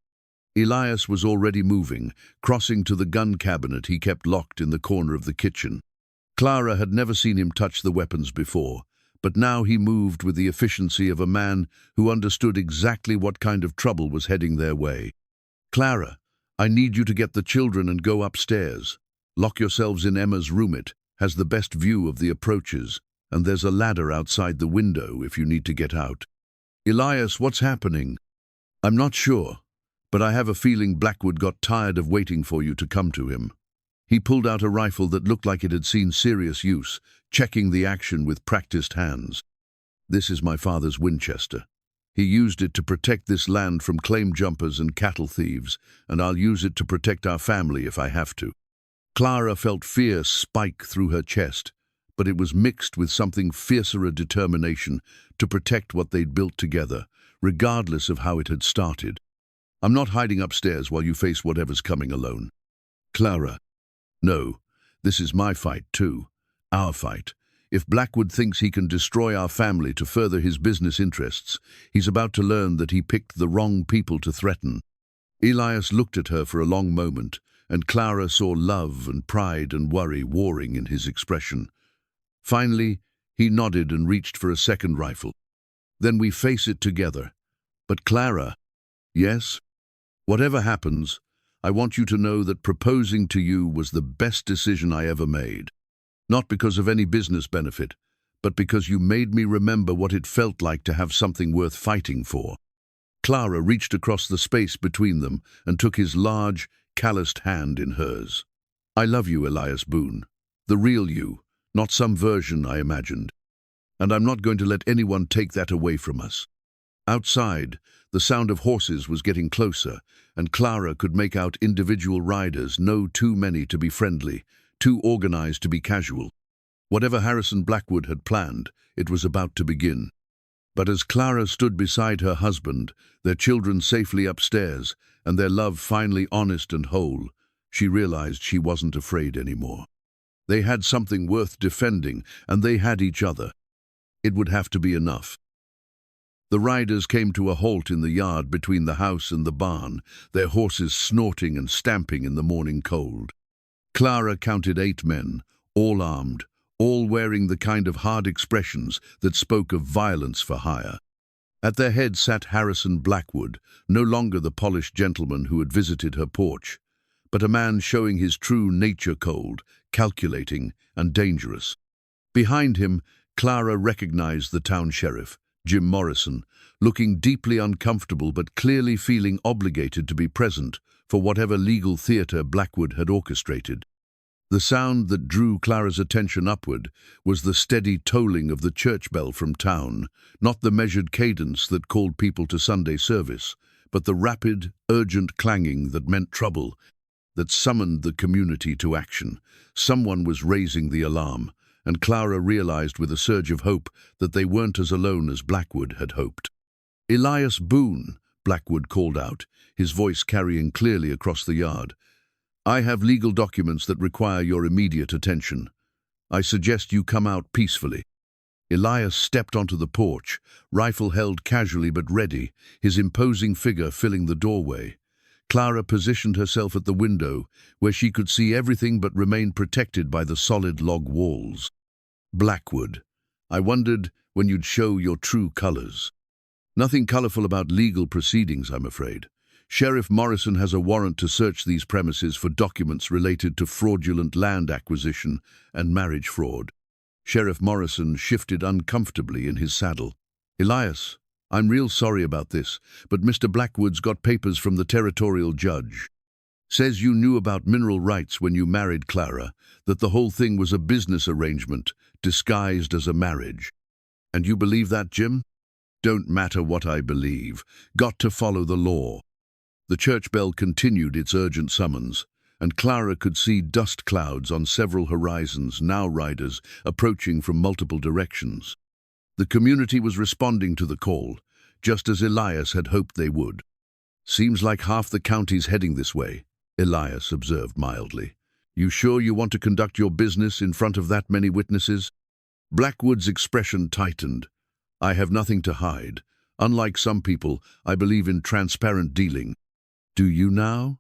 Elias was already moving, crossing to the gun cabinet he kept locked in the corner of the kitchen. Clara had never seen him touch the weapons before, but now he moved with the efficiency of a man who understood exactly what kind of trouble was heading their way. "Clara, I need you to get the children and go upstairs. Lock yourselves in Emma's room. It has the best view of the approaches, and there's a ladder outside the window if you need to get out." "Elias, what's happening?" "I'm not sure, but I have a feeling Blackwood got tired of waiting for you to come to him." He pulled out a rifle that looked like it had seen serious use, checking the action with practiced hands. "This is my father's Winchester. He used it to protect this land from claim jumpers and cattle thieves, and I'll use it to protect our family if I have to." Clara felt fear spike through her chest, but it was mixed with something fiercer, a determination to protect what they'd built together, regardless of how it had started. "I'm not hiding upstairs while you face whatever's coming alone." "Clara, no, this is my fight too. Our fight. If Blackwood thinks he can destroy our family to further his business interests, he's about to learn that he picked the wrong people to threaten." Elias looked at her for a long moment, and Clara saw love and pride and worry warring in his expression. Finally, he nodded and reached for a second rifle. "Then we face it together. But Clara..." "Yes? Whatever happens, I want you to know that proposing to you was the best decision I ever made. Not because of any business benefit, but because you made me remember what it felt like to have something worth fighting for." Clara reached across the space between them and took his large, calloused hand in hers. "I love you, Elias Boone. The real you, not some version I imagined. And I'm not going to let anyone take that away from us." Outside, the sound of horses was getting closer, and Clara could make out individual riders, no too many to be friendly, too organized to be casual. Whatever Harrison Blackwood had planned, it was about to begin. But as Clara stood beside her husband, their children safely upstairs, and their love finally honest and whole, she realized she wasn't afraid anymore. They had something worth defending, and they had each other. It would have to be enough. The riders came to a halt in the yard between the house and the barn, their horses snorting and stamping in the morning cold. Clara counted 8 men, all armed, all wearing the kind of hard expressions that spoke of violence for hire. At their head sat Harrison Blackwood, no longer the polished gentleman who had visited her porch, but a man showing his true nature, cold, calculating, and dangerous. Behind him, Clara recognized the town sheriff, Jim Morrison, looking deeply uncomfortable but clearly feeling obligated to be present for whatever legal theater Blackwood had orchestrated. The sound that drew Clara's attention upward was the steady tolling of the church bell from town, not the measured cadence that called people to Sunday service, but the rapid, urgent clanging that meant trouble, that summoned the community to action. Someone was raising the alarm, and Clara realized with a surge of hope that they weren't as alone as Blackwood had hoped. "Elias Boone," Blackwood called out, his voice carrying clearly across the yard. "I have legal documents that require your immediate attention. I suggest you come out peacefully." Elias stepped onto the porch, rifle held casually but ready, his imposing figure filling the doorway. Clara positioned herself at the window, where she could see everything but remain protected by the solid log walls. "Blackwood, I wondered when you'd show your true colors." "Nothing colorful about legal proceedings, I'm afraid. Sheriff Morrison has a warrant to search these premises for documents related to fraudulent land acquisition and marriage fraud." Sheriff Morrison shifted uncomfortably in his saddle. "Elias, I'm real sorry about this, but Mr. Blackwood's got papers from the territorial judge. Says you knew about mineral rights when you married Clara, that the whole thing was a business arrangement disguised as a marriage. And you believe that, Jim?" "Don't matter what I believe. Got to follow the law." The church bell continued its urgent summons, and Clara could see dust clouds on several horizons, now riders approaching from multiple directions. The community was responding to the call, just as Elias had hoped they would. "Seems like half the county's heading this way," Elias observed mildly. "You sure you want to conduct your business in front of that many witnesses?" Blackwood's expression tightened. "I have nothing to hide. Unlike some people, I believe in transparent dealing." "Do you now?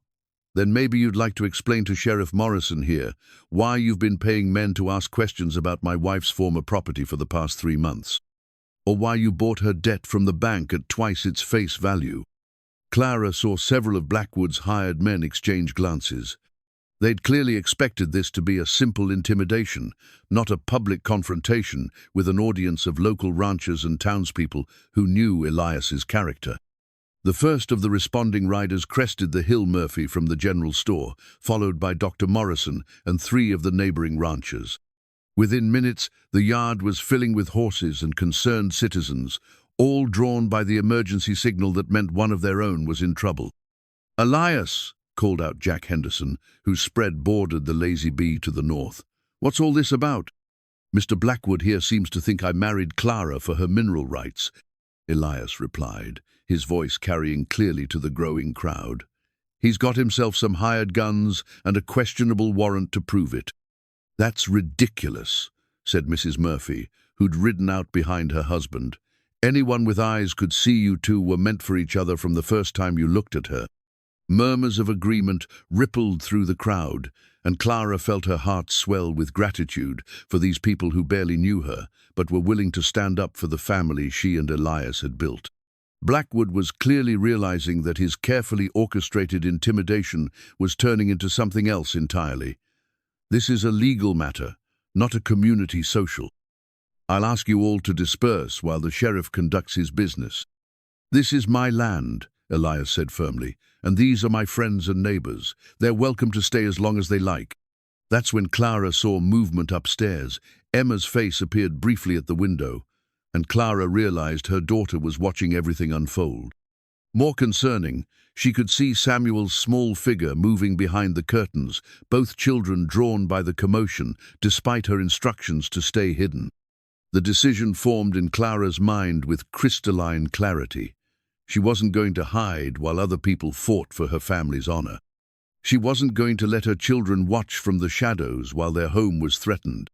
Then maybe you'd like to explain to Sheriff Morrison here why you've been paying men to ask questions about my wife's former property for the past 3 months. Or why you bought her debt from the bank at twice its face value." Clara saw several of Blackwood's hired men exchange glances. They'd clearly expected this to be a simple intimidation, not a public confrontation with an audience of local ranchers and townspeople who knew Elias's character. The first of the responding riders crested the hill Murphy from the general store, followed by Dr. Morrison and 3 of the neighboring ranchers. Within minutes, the yard was filling with horses and concerned citizens, all drawn by the emergency signal that meant one of their own was in trouble. "Elias!" called out Jack Henderson, whose spread bordered the Lazy Bee to the north. "What's all this about?" "Mr. Blackwood here seems to think I married Clara for her mineral rights," Elias replied, his voice carrying clearly to the growing crowd. "He's got himself some hired guns and a questionable warrant to prove it." "That's ridiculous," said Mrs. Murphy, who'd ridden out behind her husband. "Anyone with eyes could see you two were meant for each other from the first time you looked at her." Murmurs of agreement rippled through the crowd, and Clara felt her heart swell with gratitude for these people who barely knew her, but were willing to stand up for the family she and Elias had built. Blackwood was clearly realizing that his carefully orchestrated intimidation was turning into something else entirely. "This is a legal matter, not a community social. I'll ask you all to disperse while the sheriff conducts his business." "This is my land," Elias said firmly, "and these are my friends and neighbors. They're welcome to stay as long as they like." That's when Clara saw movement upstairs. Emma's face appeared briefly at the window, and Clara realized her daughter was watching everything unfold. More concerning, she could see Samuel's small figure moving behind the curtains, both children drawn by the commotion, despite her instructions to stay hidden. The decision formed in Clara's mind with crystalline clarity. She wasn't going to hide while other people fought for her family's honor. She wasn't going to let her children watch from the shadows while their home was threatened.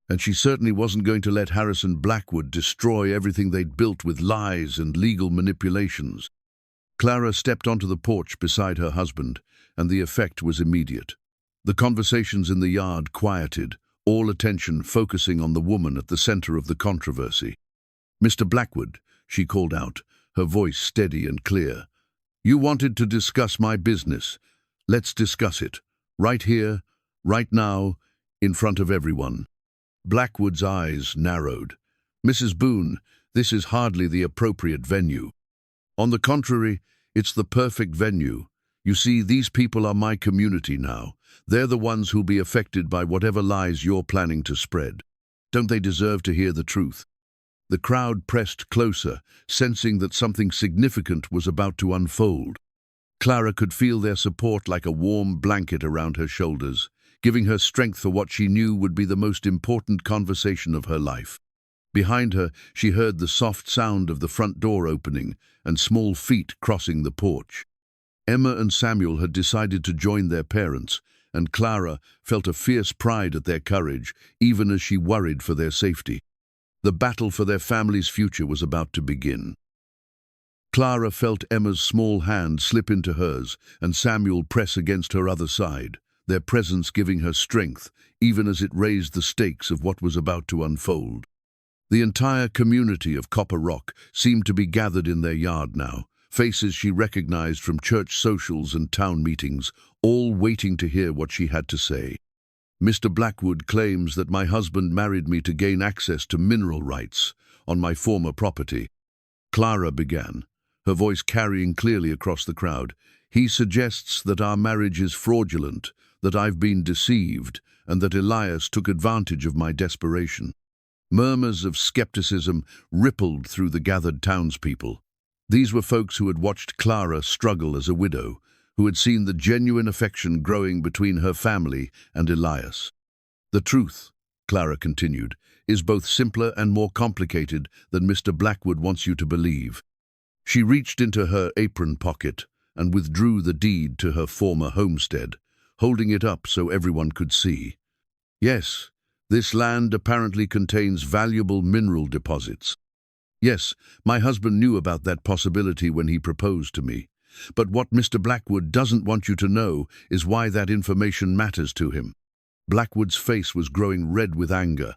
And she certainly wasn't going to let Harrison Blackwood destroy everything they'd built with lies and legal manipulations. Clara stepped onto the porch beside her husband, and the effect was immediate. The conversations in the yard quieted, all attention focusing on the woman at the center of the controversy. "Mr. Blackwood," she called out, her voice steady and clear. "You wanted to discuss my business. Let's discuss it. Right here, right now, in front of everyone." Blackwood's eyes narrowed. "Mrs. Boone, this is hardly the appropriate venue." "On the contrary, it's the perfect venue. You see, these people are my community now. They're the ones who'll be affected by whatever lies you're planning to spread. Don't they deserve to hear the truth?" The crowd pressed closer, sensing that something significant was about to unfold. Clara could feel their support like a warm blanket around her shoulders, giving her strength for what she knew would be the most important conversation of her life. Behind her, she heard the soft sound of the front door opening and small feet crossing the porch. Emma and Samuel had decided to join their parents, and Clara felt a fierce pride at their courage, even as she worried for their safety. The battle for their family's future was about to begin. Clara felt Emma's small hand slip into hers and Samuel press against her other side, their presence giving her strength, even as it raised the stakes of what was about to unfold. The entire community of Copper Rock seemed to be gathered in their yard now, faces she recognized from church socials and town meetings, all waiting to hear what she had to say. "Mr. Blackwood claims that my husband married me to gain access to mineral rights on my former property," Clara began, her voice carrying clearly across the crowd. "He suggests that our marriage is fraudulent, that I've been deceived, and that Elias took advantage of my desperation." Murmurs of skepticism rippled through the gathered townspeople. These were folks who had watched Clara struggle as a widow, who had seen the genuine affection growing between her family and Elias. "The truth," Clara continued, "is both simpler and more complicated than Mr. Blackwood wants you to believe." She reached into her apron pocket and withdrew the deed to her former homestead, holding it up so everyone could see. "Yes, This land apparently contains valuable mineral deposits. Yes, my husband knew about that possibility when he proposed to me. But what Mr. Blackwood doesn't want you to know is why that information matters to him. Blackwood's face was growing red with anger.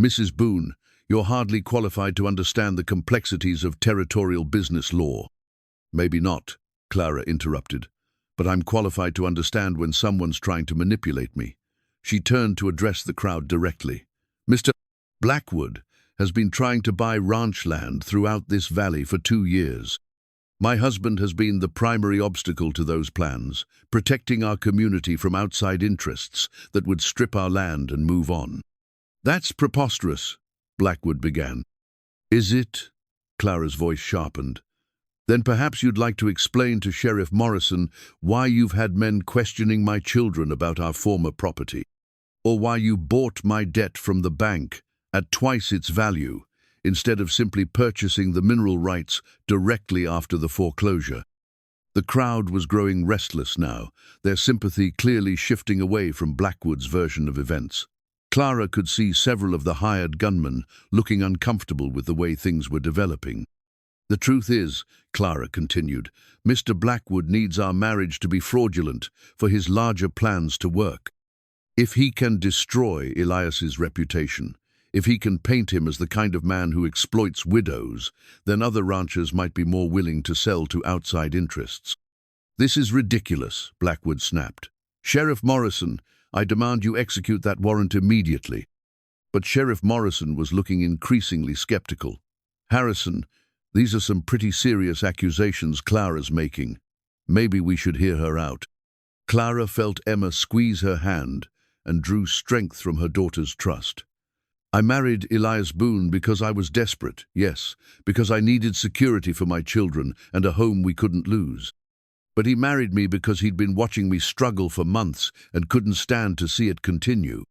Mrs. Boone, you're hardly qualified to understand the complexities of territorial business law. Maybe not, Clara interrupted, but I'm qualified to understand when someone's trying to manipulate me. She turned to address the crowd directly. Mr. Blackwood has been trying to buy ranch land throughout this valley for 2 years. My husband has been the primary obstacle to those plans, protecting our community from outside interests that would strip our land and move on. That's preposterous, Blackwood began. Is it? Clara's voice sharpened. Then perhaps you'd like to explain to Sheriff Morrison why you've had men questioning my children about our former property, or why you bought my debt from the bank at twice its value, instead of simply purchasing the mineral rights directly after the foreclosure. The crowd was growing restless now, their sympathy clearly shifting away from Blackwood's version of events. Clara could see several of the hired gunmen looking uncomfortable with the way things were developing. The truth is, Clara continued, Mr. Blackwood needs our marriage to be fraudulent for his larger plans to work. If he can destroy Elias's reputation, if he can paint him as the kind of man who exploits widows, then other ranchers might be more willing to sell to outside interests. This is ridiculous, Blackwood snapped. Sheriff Morrison, I demand you execute that warrant immediately. But Sheriff Morrison was looking increasingly skeptical. Harrison, these are some pretty serious accusations Clara's making. Maybe we should hear her out. Clara felt Emma squeeze her hand and drew strength from her daughter's trust. I married Elias Boone because I was desperate, yes, because I needed security for my children and a home we couldn't lose. But he married me because he'd been watching me struggle for months and couldn't stand to see it continue.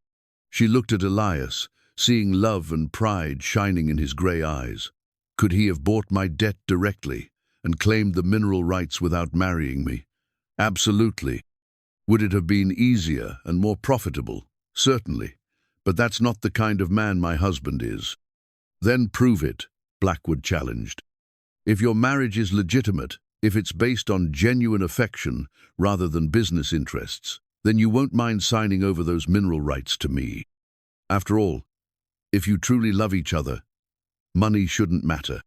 She looked at Elias, seeing love and pride shining in his grey eyes. Could he have bought my debt directly and claimed the mineral rights without marrying me? Absolutely. Would it have been easier and more profitable? Certainly. But that's not the kind of man my husband is. Then prove it, Blackwood challenged. If your marriage is legitimate, if it's based on genuine affection rather than business interests, then you won't mind signing over those mineral rights to me. After all, if you truly love each other, money shouldn't matter.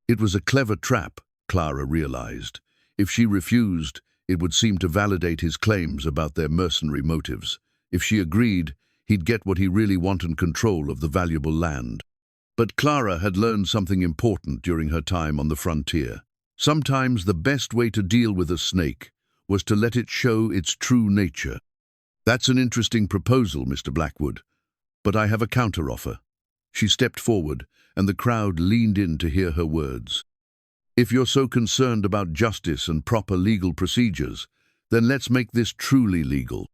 It was a clever trap, Clara realized. If she refused, it would seem to validate his claims about their mercenary motives. If she agreed, he'd get what he really wanted, and control of the valuable land. But Clara had learned something important during her time on the frontier. Sometimes the best way to deal with a snake was to let it show its true nature. That's an interesting proposal, Mr. Blackwood, but I have a counteroffer. She stepped forward, and the crowd leaned in to hear her words. If you're so concerned about justice and proper legal procedures, then let's make this truly legal.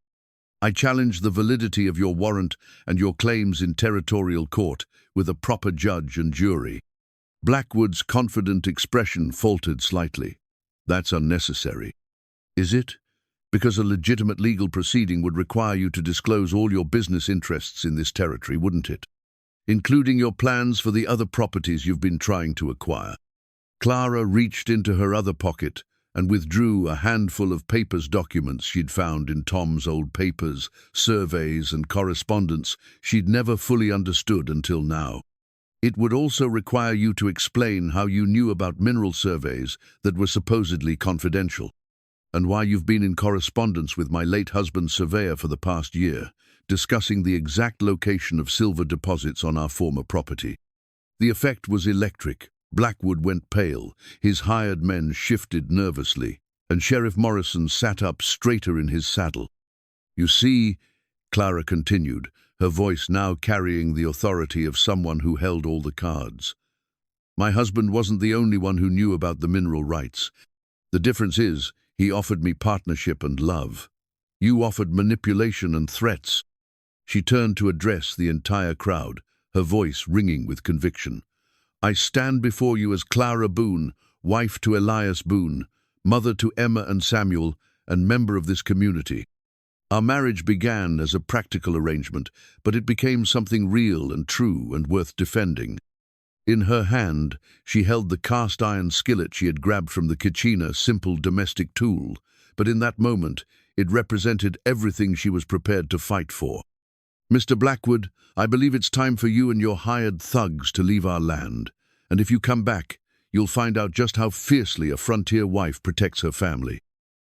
I challenge the validity of your warrant and your claims in territorial court with a proper judge and jury. Blackwood's confident expression faltered slightly. That's unnecessary. Is it? Because a legitimate legal proceeding would require you to disclose all your business interests in this territory, wouldn't it? Including your plans for the other properties you've been trying to acquire. Clara reached into her other pocket and withdrew a handful of documents she'd found in Tom's old papers, surveys, and correspondence she'd never fully understood until now. It would also require you to explain how you knew about mineral surveys that were supposedly confidential, and why you've been in correspondence with my late husband's surveyor for the past year, discussing the exact location of silver deposits on our former property. The effect was electric. Blackwood went pale, his hired men shifted nervously, and Sheriff Morrison sat up straighter in his saddle. You see, Clara continued, her voice now carrying the authority of someone who held all the cards. My husband wasn't the only one who knew about the mineral rights. The difference is, he offered me partnership and love. You offered manipulation and threats. She turned to address the entire crowd, her voice ringing with conviction. I stand before you as Clara Boone, wife to Elias Boone, mother to Emma and Samuel, and member of this community. Our marriage began as a practical arrangement, but it became something real and true and worth defending. In her hand, she held the cast-iron skillet she had grabbed from the kitchen, a simple domestic tool, but in that moment, it represented everything she was prepared to fight for. "Mr. Blackwood, I believe it's time for you and your hired thugs to leave our land, and if you come back, you'll find out just how fiercely a frontier wife protects her family."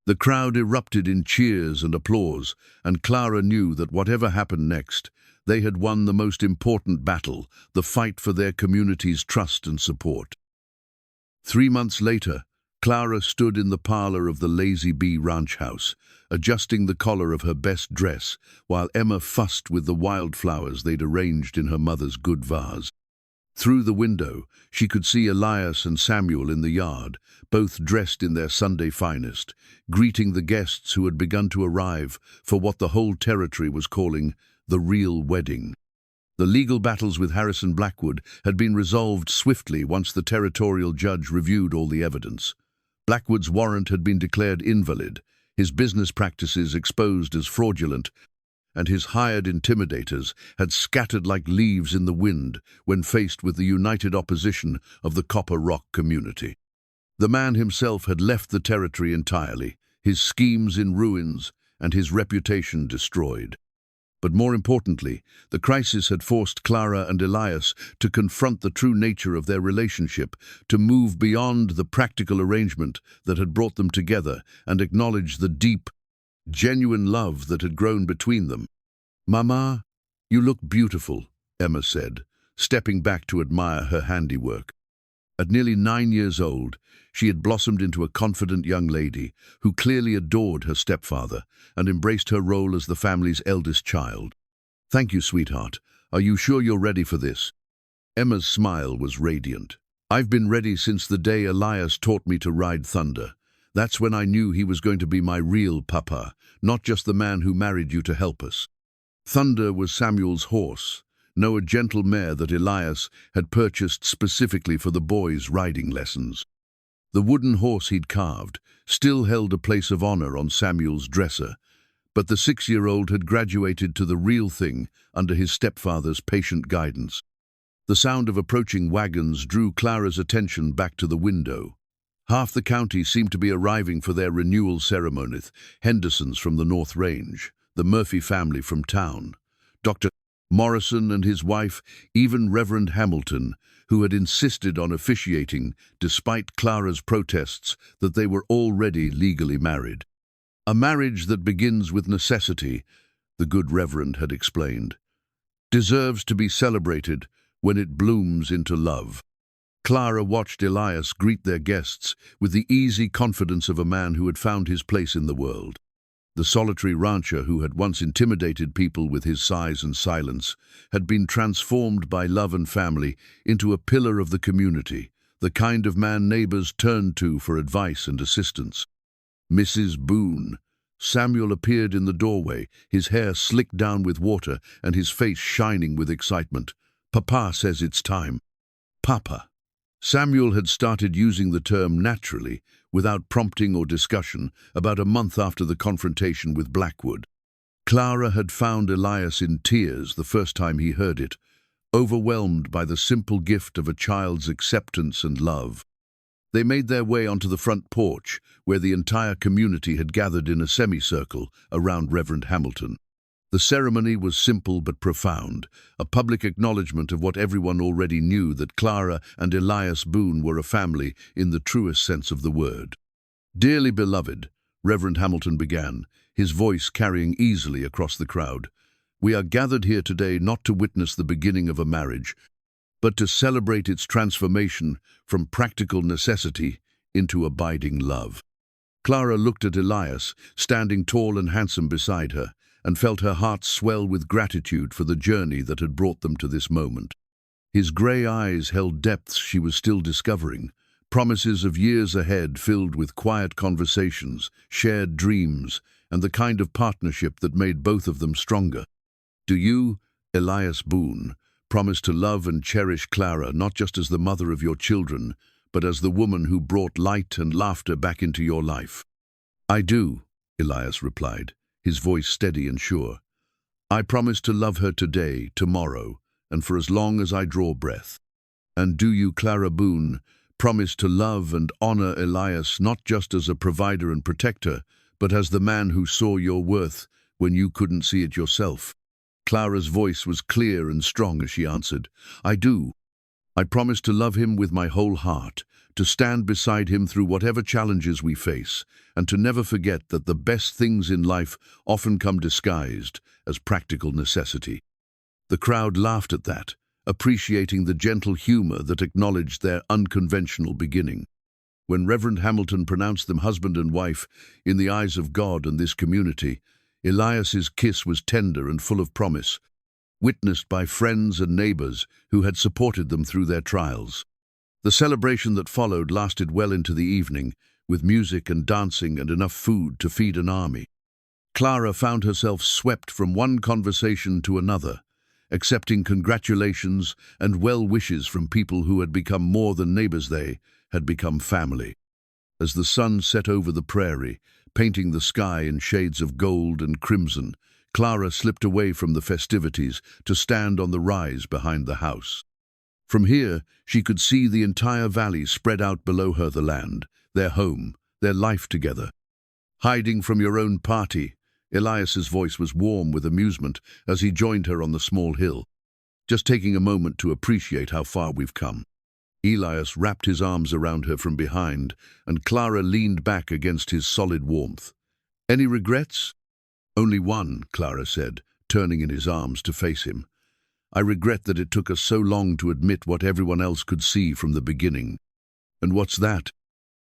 The crowd erupted in cheers and applause, and Clara knew that whatever happened next, they had won the most important battle, the fight for their community's trust and support. 3 months later, Clara stood in the parlor of the Lazy Bee ranch house, adjusting the collar of her best dress, while Emma fussed with the wildflowers they'd arranged in her mother's good vase. Through the window, she could see Elias and Samuel in the yard, both dressed in their Sunday finest, greeting the guests who had begun to arrive for what the whole territory was calling the real wedding. The legal battles with Harrison Blackwood had been resolved swiftly once the territorial judge reviewed all the evidence. Blackwood's warrant had been declared invalid, his business practices exposed as fraudulent, and his hired intimidators had scattered like leaves in the wind when faced with the united opposition of the Copper Rock community. The man himself had left the territory entirely, his schemes in ruins and his reputation destroyed. But more importantly, the crisis had forced Clara and Elias to confront the true nature of their relationship, to move beyond the practical arrangement that had brought them together and acknowledge the deep, genuine love that had grown between them. "Mama, you look beautiful," Emma said, stepping back to admire her handiwork. At nearly 9 years old, she had blossomed into a confident young lady who clearly adored her stepfather and embraced her role as the family's eldest child. "Thank you, sweetheart. Are you sure you're ready for this?" Emma's smile was radiant. "I've been ready since the day Elias taught me to ride thunder. That's when I knew he was going to be my real papa, not just the man who married you to help us." Thunder was Samuel's horse, a gentle mare that Elias had purchased specifically for the boys' riding lessons. The wooden horse he'd carved still held a place of honor on Samuel's dresser, but the 6-year-old had graduated to the real thing under his stepfather's patient guidance. The sound of approaching wagons drew Clara's attention back to the window. Half the county seemed to be arriving for their renewal ceremony: Hendersons from the North Range, the Murphy family from town, Dr. Morrison and his wife, even Reverend Hamilton, who had insisted on officiating despite Clara's protests that they were already legally married. "A marriage that begins with necessity," the good Reverend had explained, "deserves to be celebrated when it blooms into love." Clara watched Elias greet their guests with the easy confidence of a man who had found his place in the world. The solitary rancher who had once intimidated people with his size and silence had been transformed by love and family into a pillar of the community, the kind of man neighbors turned to for advice and assistance. "Mrs. Boone." Samuel appeared in the doorway, his hair slicked down with water and his face shining with excitement. "Papa says it's time." "Papa." Samuel had started using the term naturally, without prompting or discussion, about a month after the confrontation with Blackwood. Clara had found Elias in tears the first time he heard it, overwhelmed by the simple gift of a child's acceptance and love. They made their way onto the front porch, where the entire community had gathered in a semicircle around Reverend Hamilton. The ceremony was simple but profound, a public acknowledgement of what everyone already knew, that Clara and Elias Boone were a family in the truest sense of the word. "Dearly beloved," Reverend Hamilton began, his voice carrying easily across the crowd, "we are gathered here today not to witness the beginning of a marriage, but to celebrate its transformation from practical necessity into abiding love." Clara looked at Elias, standing tall and handsome beside her, and felt her heart swell with gratitude for the journey that had brought them to this moment. His grey eyes held depths she was still discovering, promises of years ahead filled with quiet conversations, shared dreams, and the kind of partnership that made both of them stronger. "Do you, Elias Boone, promise to love and cherish Clara not just as the mother of your children, but as the woman who brought light and laughter back into your life?" "I do," Elias replied, his voice steady and sure. "I promise to love her today, tomorrow, and for as long as I draw breath. And do you, Clara Boone, promise to love and honor Elias not just as a provider and protector, but as the man who saw your worth when you couldn't see it yourself?" Clara's voice was clear and strong as she answered, "I do. I promise to love him with my whole heart, to stand beside him through whatever challenges we face, and to never forget that the best things in life often come disguised as practical necessity." The crowd laughed at that, appreciating the gentle humor that acknowledged their unconventional beginning. When Reverend Hamilton pronounced them husband and wife, in the eyes of God and this community, Elias's kiss was tender and full of promise, witnessed by friends and neighbors who had supported them through their trials. The celebration that followed lasted well into the evening, with music and dancing and enough food to feed an army. Clara found herself swept from one conversation to another, accepting congratulations and well wishes from people who had become more than neighbors. They had become family. As the sun set over the prairie, painting the sky in shades of gold and crimson, Clara slipped away from the festivities to stand on the rise behind the house. From here, she could see the entire valley spread out below her, the land, their home, their life together. "Hiding from your own party," Elias's voice was warm with amusement as he joined her on the small hill. "Just taking a moment to appreciate how far we've come." Elias wrapped his arms around her from behind, and Clara leaned back against his solid warmth. "Any regrets?" "Only one," Clara said, turning in his arms to face him. "I regret that it took us so long to admit what everyone else could see from the beginning." "And what's that?"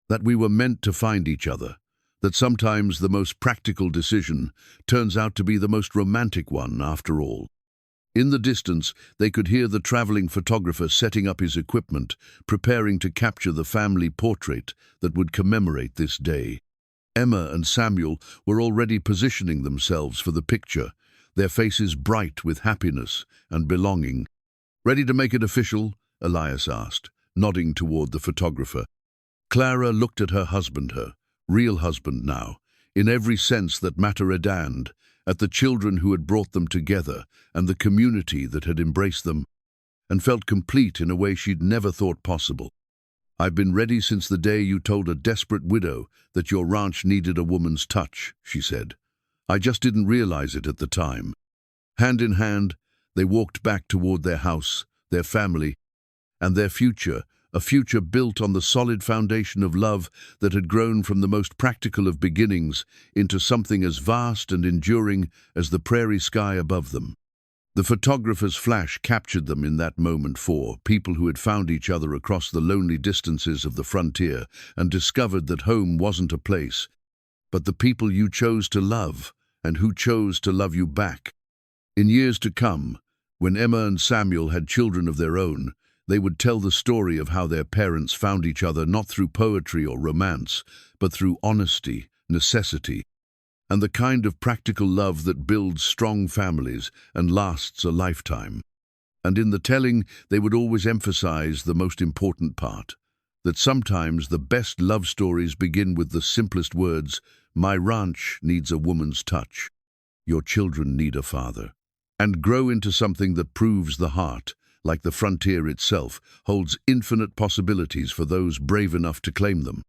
"That we were meant to find each other. That sometimes the most practical decision turns out to be the most romantic one after all." In the distance, they could hear the traveling photographer setting up his equipment, preparing to capture the family portrait that would commemorate this day. Emma and Samuel were already positioning themselves for the picture, their faces bright with happiness and belonging. "Ready to make it official?" Elias asked, nodding toward the photographer. Clara looked at her husband, her real husband now, in every sense that matter at hand, at the children who had brought them together and the community that had embraced them, and felt complete in a way she'd never thought possible. "I've been ready since the day you told a desperate widow that your ranch needed a woman's touch," she said. "I just didn't realize it at the time." Hand in hand, they walked back toward their house, their family, and their future, a future built on the solid foundation of love that had grown from the most practical of beginnings into something as vast and enduring as the prairie sky above them. The photographer's flash captured them in that moment, for people who had found each other across the lonely distances of the frontier and discovered that home wasn't a place, but the people you chose to love and who chose to love you back. In years to come, when Emma and Samuel had children of their own, they would tell the story of how their parents found each other not through poetry or romance, but through honesty, necessity, and the kind of practical love that builds strong families and lasts a lifetime. And in the telling, they would always emphasize the most important part, that sometimes the best love stories begin with the simplest words, "My ranch needs a woman's touch. Your children need a father," and grow into something that proves the heart, like the frontier itself, holds infinite possibilities for those brave enough to claim them.